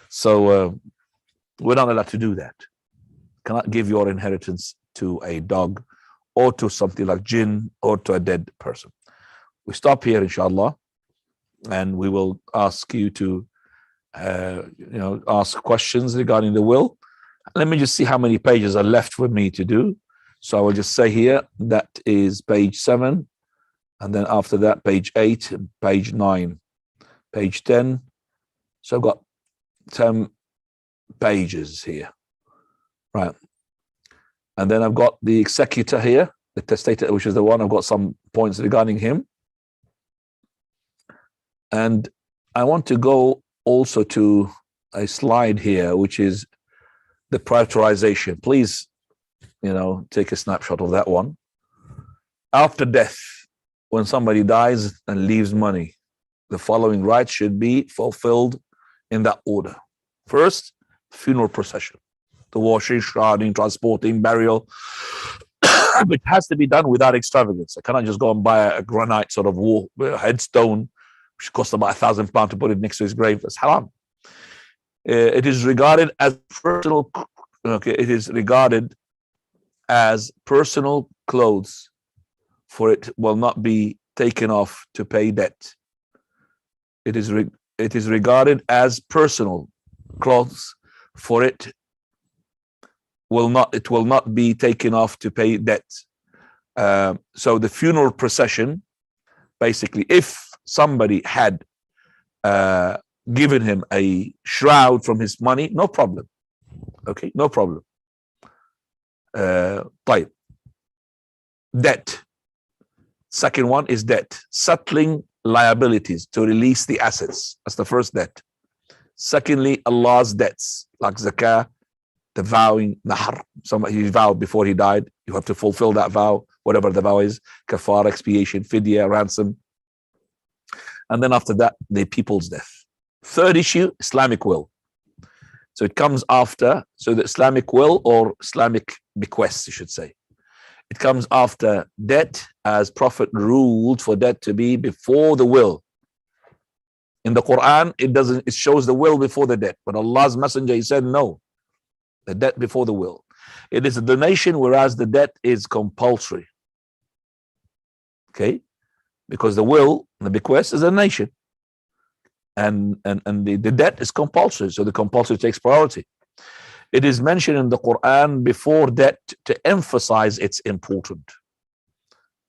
So we're not allowed to do that. Cannot give your inheritance to a dog or to something like jinn or to a dead person. We stop here, inshallah. and we will ask you to ask questions regarding the will. Let me just see how many pages are left for me to do. So I will just say here that is page 7, and then after that page 8, page 9, page 10. So I've got 10 pages here, right? And then I've got the executor here, the testator, which is the one. I've got some points regarding him, and I want to go also to a slide here, which is the prioritization. Please, take a snapshot of that one. After death, when somebody dies and leaves money, the following rites should be fulfilled in that order. First, funeral procession, the washing, shrouding, transporting, burial, which has to be done without extravagance. I cannot just go and buy a granite sort of headstone, which costs about £1,000 to put it next to his grave. That's haram. It is regarded as personal. Okay, it is regarded as personal clothes, for it will not be taken off to pay debt. It is regarded as personal clothes, for it will not be taken off to pay debt. So the funeral procession, basically, if somebody had given him a shroud from his money, no problem. Okay, no problem. Type debt. Second one is debt, settling liabilities to release the assets. That's the first debt. Secondly, Allah's debts, like zakah, the vowing, nahr. Somebody he vowed before he died, you have to fulfill that vow, whatever the vow is, kafar, expiation, fidya, ransom. And then after that, the people's death. Third issue, Islamic will. So it comes after, so the Islamic will, or Islamic bequests, you should say. It comes after debt, as Prophet ruled for debt to be before the will. In the Quran, it shows the will before the debt. But Allah's Messenger, he said, no, the debt before the will. It is a donation, whereas the debt is compulsory. Okay? Because the will, the bequest is a donation. And the debt is compulsory, so the compulsory takes priority. It is mentioned in the Quran before debt to emphasize its important.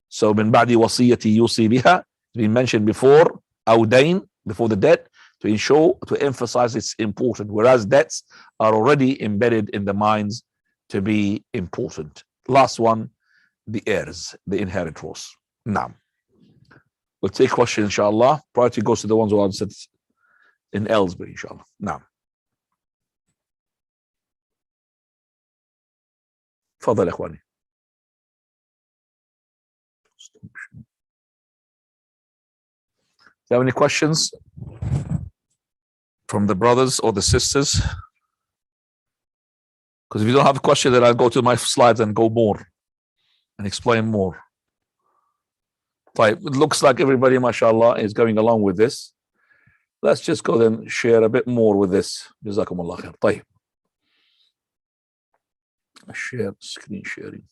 So min ba'di wasiyati yusi biha, it's been mentioned before awdain, before the debt, to emphasize it's important, whereas debts are already embedded in the minds to be important. Last one, the heirs, the inheritors. Now, we'll take questions, inshallah. Priority goes to the ones who answered in Ellsbury, inshallah. Now, تفضل يا اخواني. Do you have any questions from the brothers or the sisters? Because if you don't have a question, then I'll go to my slides and go more and explain more. It looks like everybody, mashallah, is going along with this. Let's just go then share a bit more with this. Jazakumullah khair. طيب. Share screen sharing.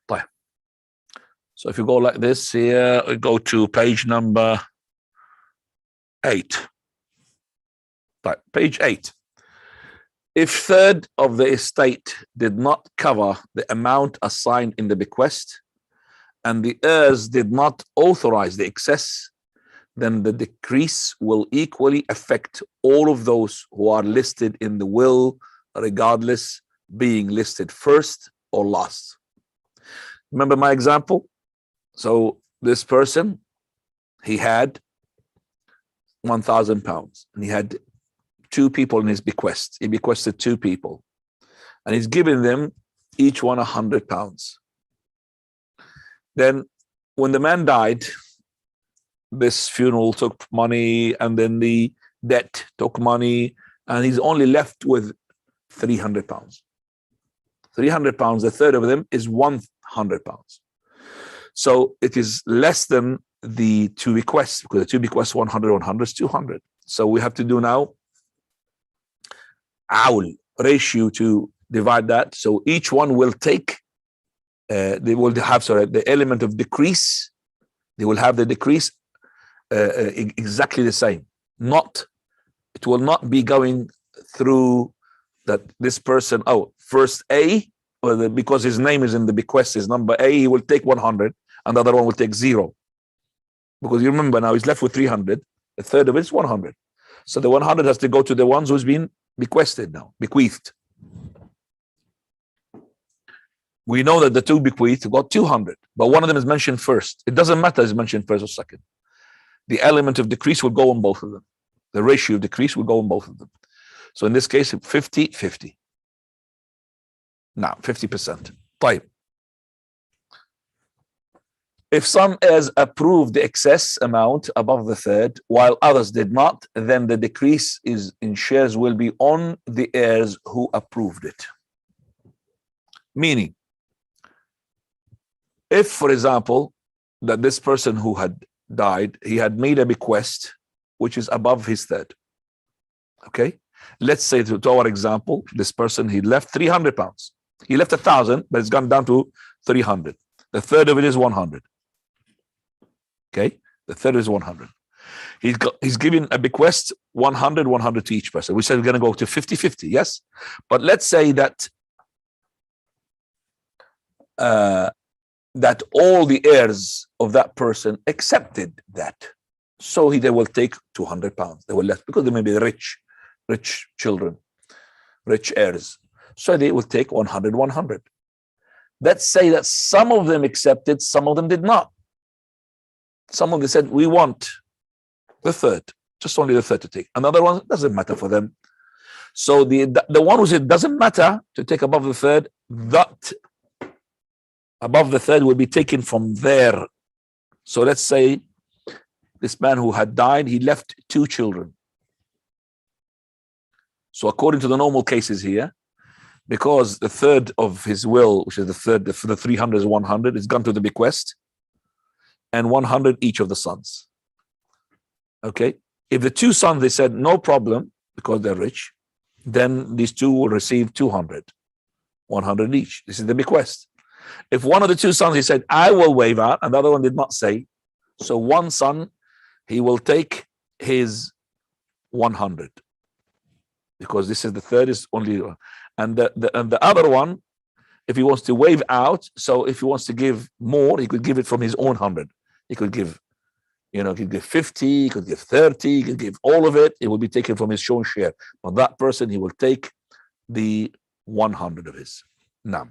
طيب. So if you go like this here, we go to page number 8. طيب. Page 8. If third of the estate did not cover the amount assigned in the bequest, and the heirs did not authorize the excess, then the decrease will equally affect all of those who are listed in the will, regardless being listed first or last. Remember my example? So this person, he had £1,000, and he had 2 people in his bequest. He bequested 2 people, and he's giving them each one £100. Then when the man died, this funeral took money, and then the debt took money, and he's only left with £300. £300, a third of them is £100. So it is less than the 2 bequests, because the 2 bequests, 100, 100 is 200. So we have to do now our ratio to divide that. So each one will take, they will have, the element of decrease. They will have the decrease exactly the same. It will not be going through that this person, first A, because his name is in the bequest, is number A, he will take 100, and the other one will take 0. Because you remember now he's left with 300, a third of it is 100. So the 100 has to go to the ones who's been bequested now, bequeathed. We know that the two bequeathed got 200, but one of them is mentioned first. It doesn't matter if it's mentioned first or second. The element of decrease will go on both of them. The ratio of decrease will go on both of them. So in this case, 50-50. Now, 50%. Fine. If some heirs approved the excess amount above the third, while others did not, then the decrease in shares will be on the heirs who approved it. Meaning, if, for example, that this person who had died, he had made a bequest which is above his third. Okay, let's say to our example, this person, he left 300 pounds. He left 1,000, but it's gone down to 300. The third of it is 100. Okay, the third is 100. He's giving a bequest 100, 100 to each person. We said we're going to go to 50-50, yes? But let's say that that all the heirs of that person accepted that. So they will take 200 pounds. They will left because they may be rich children, rich heirs. So they will take 100, 100. Let's say that some of them accepted, some of them did not. Some of them said, we want the third, just only the third to take. Another one, doesn't matter for them. So the one who said it doesn't matter to take above the third, that above the third will be taken from there. So let's say this man who had died, he left 2 children. So according to the normal cases here, because the third of his will, which is the third for the 300 is 100, it's gone to the bequest, and 100 each of the sons. Okay, if the 2 sons, they said no problem because they're rich, then these 2 will receive 200, 100 each. This is the bequest. If one of the 2 sons, he said, I will waive out, and the other one did not say, so one son, he will take his 100 because this is the third is only, and the other one, if he wants to waive out, so if he wants to give more, he could give it from his own 100. He could give, he could give 50, he could give 30, he could give all of it. It will be taken from his own share. But that person, he will take the 100 of his. Now,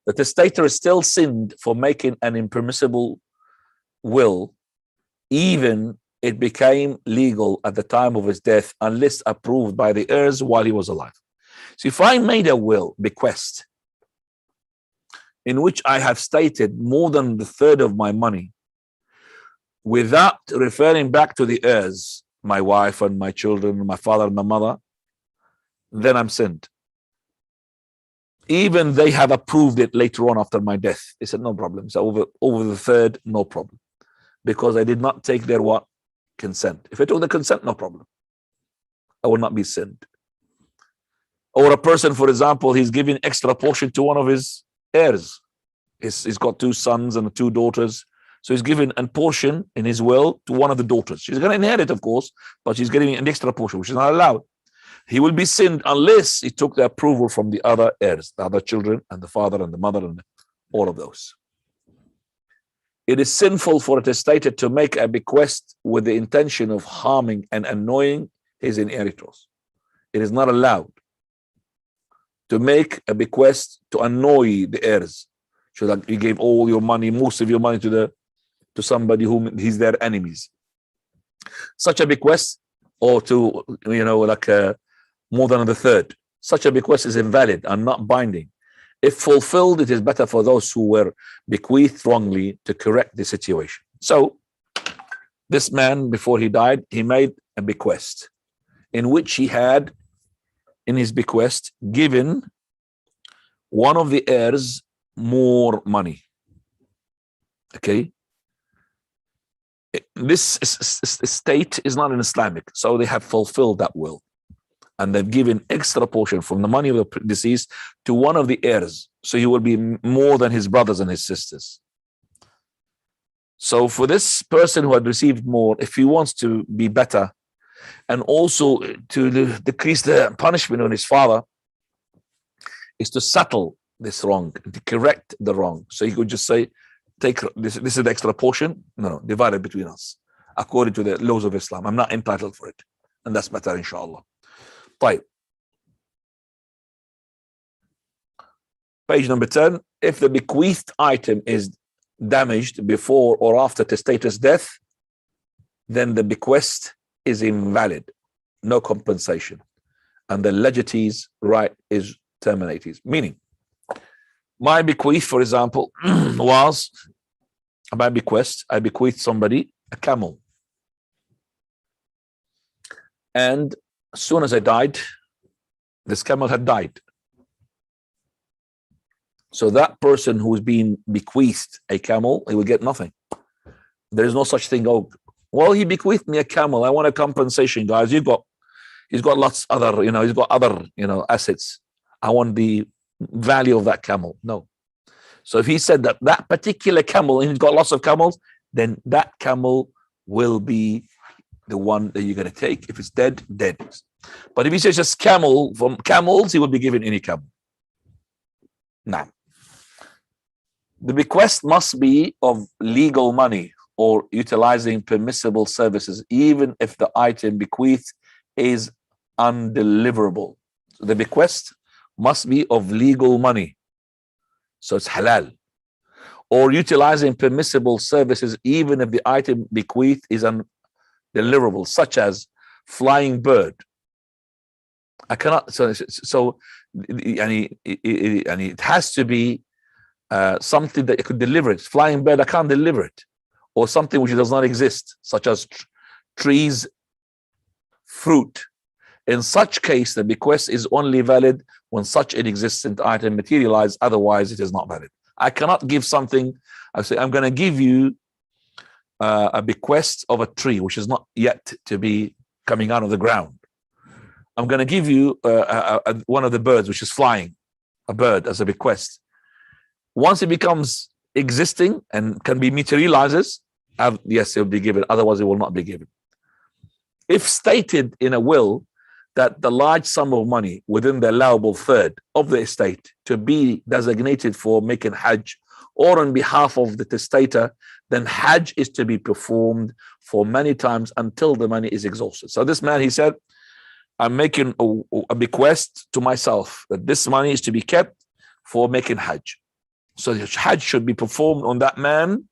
the testator is still sinned for making an impermissible will, even it became legal at the time of his death, unless approved by the heirs while he was alive. So if I made a will, bequest, in which I have stated more than the third of my money, without referring back to the heirs, my wife and my children, my father and my mother, then I'm sinned. Even they have approved it later on after my death. They said, no problem. So over the third, no problem. Because I did not take their what? Consent. If I took the consent, no problem. I will not be sinned. Or a person, for example, he's giving extra portion to one of his heirs. He's got 2 sons and 2 daughters. So he's giving a portion in his will to one of the daughters. She's going to inherit, of course, but she's getting an extra portion, which is not allowed. He will be sinned unless he took the approval from the other heirs, the other children and the father and the mother and all of those. It is sinful for a testator to make a bequest with the intention of harming and annoying his inheritors. It is not allowed to make a bequest to annoy the heirs. So that you gave all your money, most of your money to somebody whom he's their enemies. Such a bequest, or to more than the third, such a bequest is invalid and not binding. If fulfilled, it is better for those who were bequeathed wrongly to correct the situation. So this man, before he died, he made a bequest in which he had, in his bequest, given one of the heirs more money. Okay, this state is not an Islamic, so they have fulfilled that will, and they've given extra portion from the money of the deceased to one of the heirs, so he will be more than his brothers and his sisters. So for this person who had received more, if he wants to be better and also to decrease the punishment on his father, is to settle this wrong, to correct the wrong. So he could just say, take this is the extra portion. No, divide it between us according to the laws of Islam. I'm not entitled for it. And that's better, inshallah. طيب. Page number 10. If the bequeathed item is damaged before or after testator's death, then the bequest is invalid. No compensation. And the legatee's right is terminated. Meaning, my bequeath, for example, was my bequest. I bequeathed somebody a camel. And as soon as I died, this camel had died. So that person who's been bequeathed a camel, he will get nothing. There is no such thing. Oh, well, he bequeathed me a camel. I want a compensation, guys. He's got lots other, he's got other, assets. I want the value of that camel. No. So if he said that particular camel, and he's got lots of camels, then that camel will be the one that you're going to take. If it's dead, dead. But if he says just camel from camels, he will be given any camel. Now, the bequest must be of legal money or utilizing permissible services, even if the item bequeathed is undeliverable. So the bequest must be of legal money, so it's halal, or utilizing permissible services, even if the item bequeathed is undeliverable, such as flying bird. I cannot. So it has to be something that you could deliver it. Flying bird, I can't deliver it, or something which does not exist, such as trees, fruit. In such case, the bequest is only valid when such an existent item materializes. Otherwise, it is not valid. I cannot give something. I say, I'm going to give you a bequest of a tree, which is not yet to be coming out of the ground. I'm going to give you one of the birds, which is flying, a bird as a bequest. Once it becomes existing and can be materializes, yes, it will be given. Otherwise, it will not be given. If stated in a will that the large sum of money within the allowable third of the estate to be designated for making Hajj or on behalf of the testator, then Hajj is to be performed for many times until the money is exhausted. So this man, he said, I'm making a bequest to myself that this money is to be kept for making Hajj. So the Hajj should be performed on that man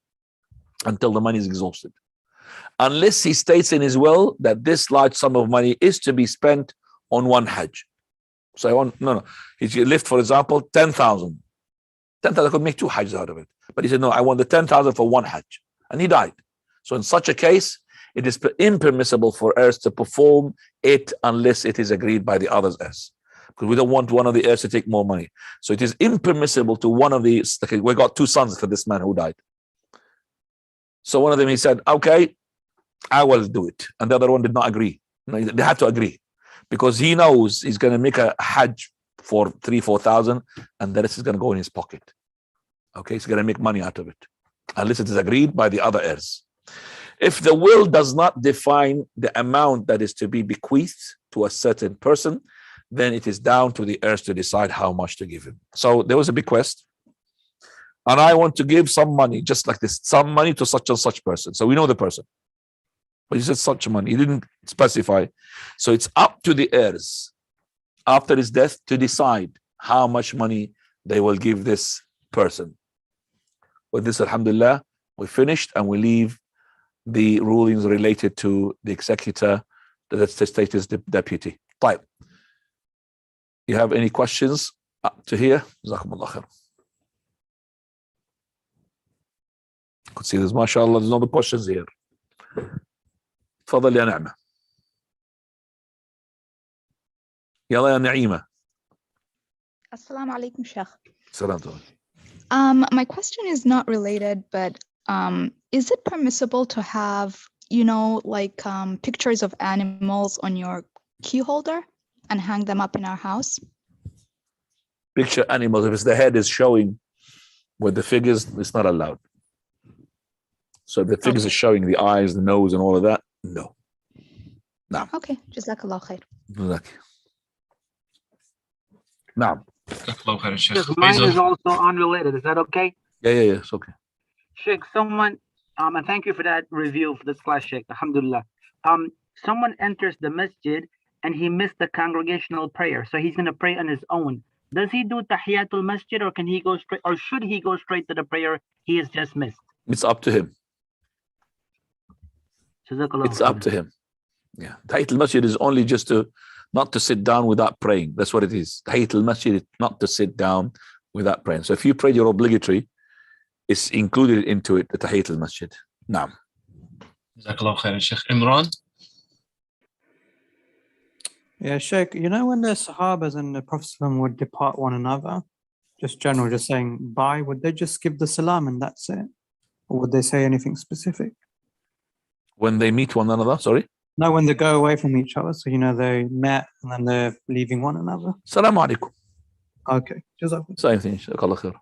until the money is exhausted. Unless he states in his will that this large sum of money is to be spent on one Hajj. So I want, no. He left, for example, 10,000. 10,000 could make two Hajjs out of it. But he said, no, I want the 10,000 for one Hajj. And he died. So in such a case, it is impermissible for heirs to perform it unless it is agreed by the other's heirs. Because we don't want one of the heirs to take more money. So it is impermissible to one of the, okay, we got two sons for this man who died. So one of them, he said, okay, I will do it. And the other one did not agree. They had to agree. Because he knows he's going to make a Hajj for 3,000-4,000 and the rest is going to go in his pocket. Okay, he's going to make money out of it. Unless it is agreed by the other heirs. If the will does not define the amount that is to be bequeathed to a certain person, then it is down to the heirs to decide how much to give him. So there was a bequest, and I want to give some money, just like this, some money to such and such person. So we know the person, but he said such money. He didn't specify. So it's up to the heirs after his death to decide how much money they will give this person. With this, alhamdulillah, we finished and we leave the rulings related to the executor, the testator's deputy. Right. You have any questions up to here? Jazakumullah khair. Could see this, mashallah, there's no other questions here. تفضل يا نعمة. يلا يا نعيمة. Assalamu alaikum, Sheikh. Salam. My question is not related, but is it permissible to have, like pictures of animals on your key holder and hang them up in our house? Picture animals, if it's the head is showing with the figures, it's not allowed. So the figures are showing the eyes, the nose, and all of that. No. No. Okay, Jazakallah khair. Now. Mine is also unrelated. Is that okay? Yeah, it's okay. Sheikh, someone, and thank you for that review for this class, Sheikh. Alhamdulillah. Someone enters the masjid and he missed the congregational prayer, so he's going to pray on his own. Does he do tahiyatul masjid, or can he go straight, or should he go straight to the prayer he has just missed? It's up to him. It's up to him. Yeah. Tahiyatul masjid is only just not to sit down without praying. That's what it is. Tahiyatul masjid is not to sit down without praying. So if you pray your obligatory, it's included into it, the tahiyatul masjid. Naam. Jazakallah khairan, Sheikh. Imran? Yeah, Sheikh, you know when the Sahabas and the Prophet ﷺ would depart one another, just general, just saying bye, would they just give the salam and that's it? Or would they say anything specific? When they meet one another, sorry? No, when they go away from each other. So, they met and then they're leaving one another. Salam alaikum. Okay. Jazakallah. Same thing. Jazakallah khair.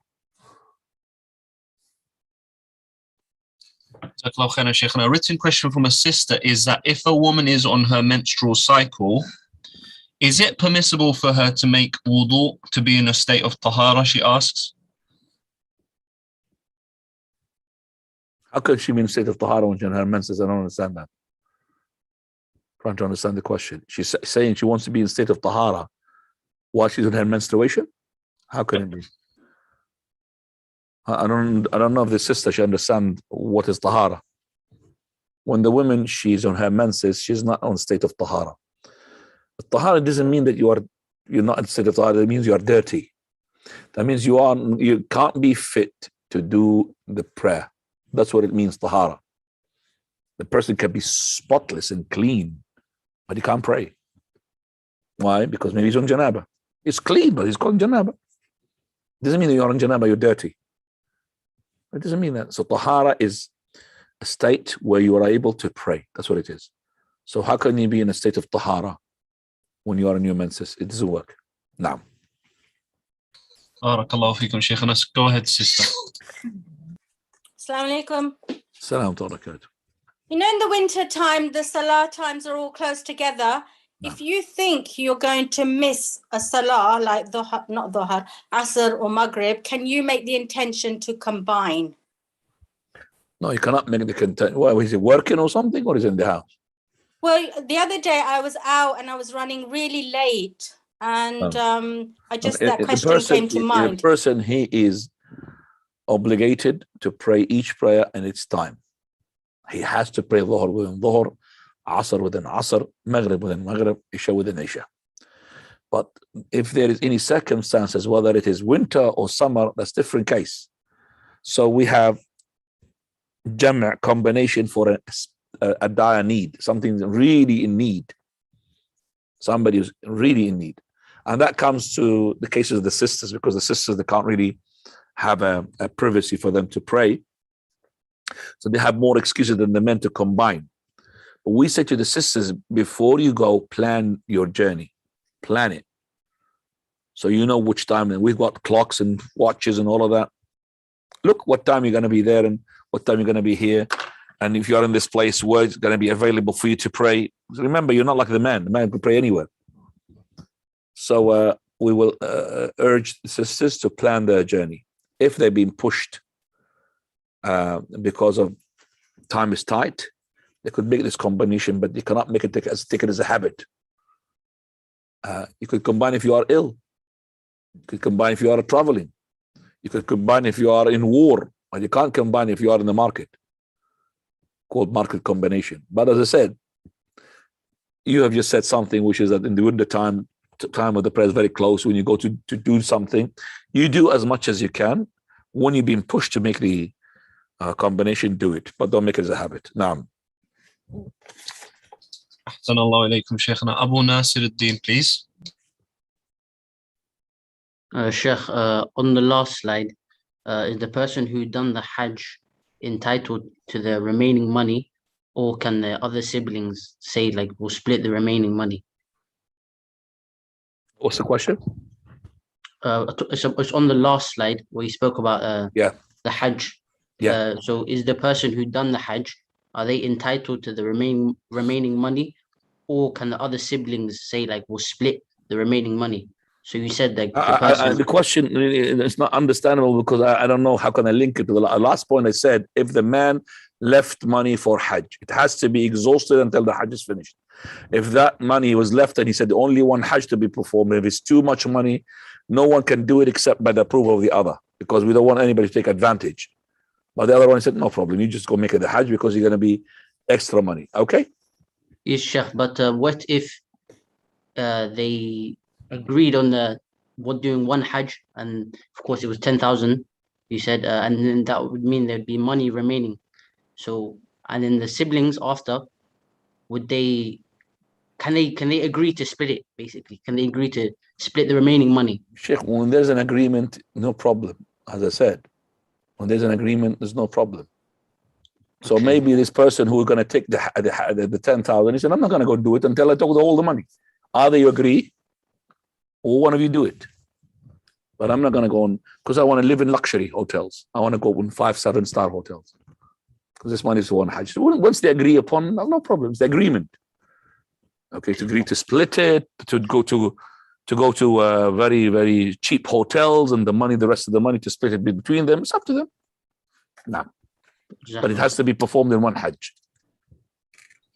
Jazakallah khairan, Sheikh. A written question from a sister is that if a woman is on her menstrual cycle, is it permissible for her to make wudu to be in a state of tahara, she asks? How could she be in a state of tahara when she's in her menses? I don't understand that. Trying to understand the question. She's saying she wants to be in a state of tahara while she's in her menstruation? How can it be? I don't know if the sister should understand what is tahara. When the woman, she's on her menses, she's not on state of tahara. But tahara doesn't mean that you're not in state of tahara. It means you are dirty. That means you can't be fit to do the prayer. That's what it means, tahara. The person can be spotless and clean, but he can't pray. Why? Because maybe he's on janaba. He's clean, but he's called janaba. Doesn't mean that you're on janaba, you're dirty. It doesn't mean that. So tahara is a state where you are able to pray. That's what it is. So how can you be in a state of tahara when you are in your menses? It doesn't work. Now. Barakallahu feekum, Sheikh. Go ahead, sister. Assalamu alaikum. Salam alaikum. In the winter time, the salah times are all close together. No. If you think you're going to miss a salah, like not dhuhr, asr or maghrib, can you make the intention to combine? No, you cannot make the content. Why, is he working or something, or is he in the house? Well, the other day I was out and I was running really late, and that question came to mind. The person, he is obligated to pray each prayer in its time. He has to pray dhuhr within dhuhr, asr within asr, maghrib within maghrib, isha within isha. But if there is any circumstances, whether it is winter or summer, that's a different case. So we have jam' combination for a dire need, something really in need. Somebody who's really in need. And that comes to the cases of the sisters, because the sisters, they can't really have a privacy for them to pray. So they have more excuses than the men to combine. But we say to the sisters, before you go, plan your journey. Plan it. So you know which time, and we've got clocks and watches and all of that. Look what time you're going to be there and what time you're going to be here. And if you're in this place, where it's going to be available for you to pray. Remember, you're not like the man. The man can pray anywhere. So we will urge the sisters to plan their journey. If they've been pushed because of time is tight, they could make this combination, but you cannot make it take it as a habit. You could combine if you are ill. You could combine if you are traveling. You could combine if you are in war, but you can't combine if you are in the market. Called market combination. But as I said, you have just said something, which is that in the winter time of the prayer is very close. When you go to do something, you do as much as you can. When you're being pushed to make the combination, do it, but don't make it as a habit. Naam. Ahsanallahu alaykum, Shaykhana. Abu Nasir ad-Din, please. Sheikh, on the last slide, is the person who done the Hajj entitled to the remaining money, or can the other siblings say, like, we'll split the remaining money? What's the question? It's on the last slide where you spoke about the Hajj. Yeah. So is the person who done the Hajj, are they entitled to the remaining money, or can the other siblings say like we'll split the remaining money? So you said that the person. The question is not understandable because I don't know how can I link it to the last point I said. If the man left money for Hajj, it has to be exhausted until the Hajj is finished. If that money was left and he said only one Hajj to be performed, if it's too much money, no one can do it except by the approval of the other, because we don't want anybody to take advantage. But the other one said, no problem, you just go make it the Hajj because you're going to be extra money. Okay? Yes, Sheikh, but what if they agreed on doing one Hajj, and of course it was 10,000, you said, and then that would mean there'd be money remaining. So, and then the siblings after, can they agree to split it, basically? Can they agree to split the remaining money? Sheikh, when there's an agreement, no problem. As I said, when there's an agreement, there's no problem. So Okay. maybe this person who is going to take the 10,000, he said, I'm not going to go do it until I take all the money. Either you agree, or one of you do it. But I'm not going to go on, because I want to live in luxury hotels. I want to go in 5-7-star hotels, because this money is for one Hajj. Once they agree upon, no problem. It's the agreement. Okay, to agree to split it, to go to very, very cheap hotels, and the rest of the money to split it between them. It's up to them. No. But it has to be performed in one Hajj.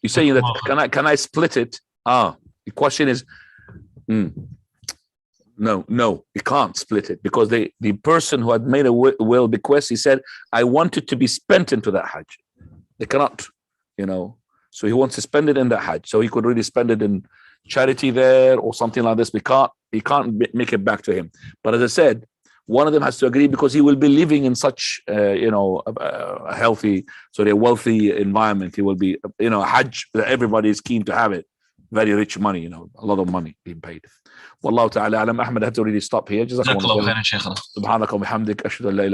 You're saying that, can I split it? The question is, no, you can't split it, because the person who had made a will bequest, he said, I want it to be spent into that Hajj. They cannot, so he wants to spend it in that Hajj. So he could really spend it in charity there or something like this. He can't make it back to him. But as I said, one of them has to agree, because he will be living in such, a healthy, a wealthy environment. He will be, Hajj, everybody is keen to have it. Very rich money, a lot of money being paid. Wallahu ta'ala alam. Ahmed, I have to really stop here. Jazakallah khairan, Shaykhana. Subhanaka wa bihamdik. Ashhadu an la ilaha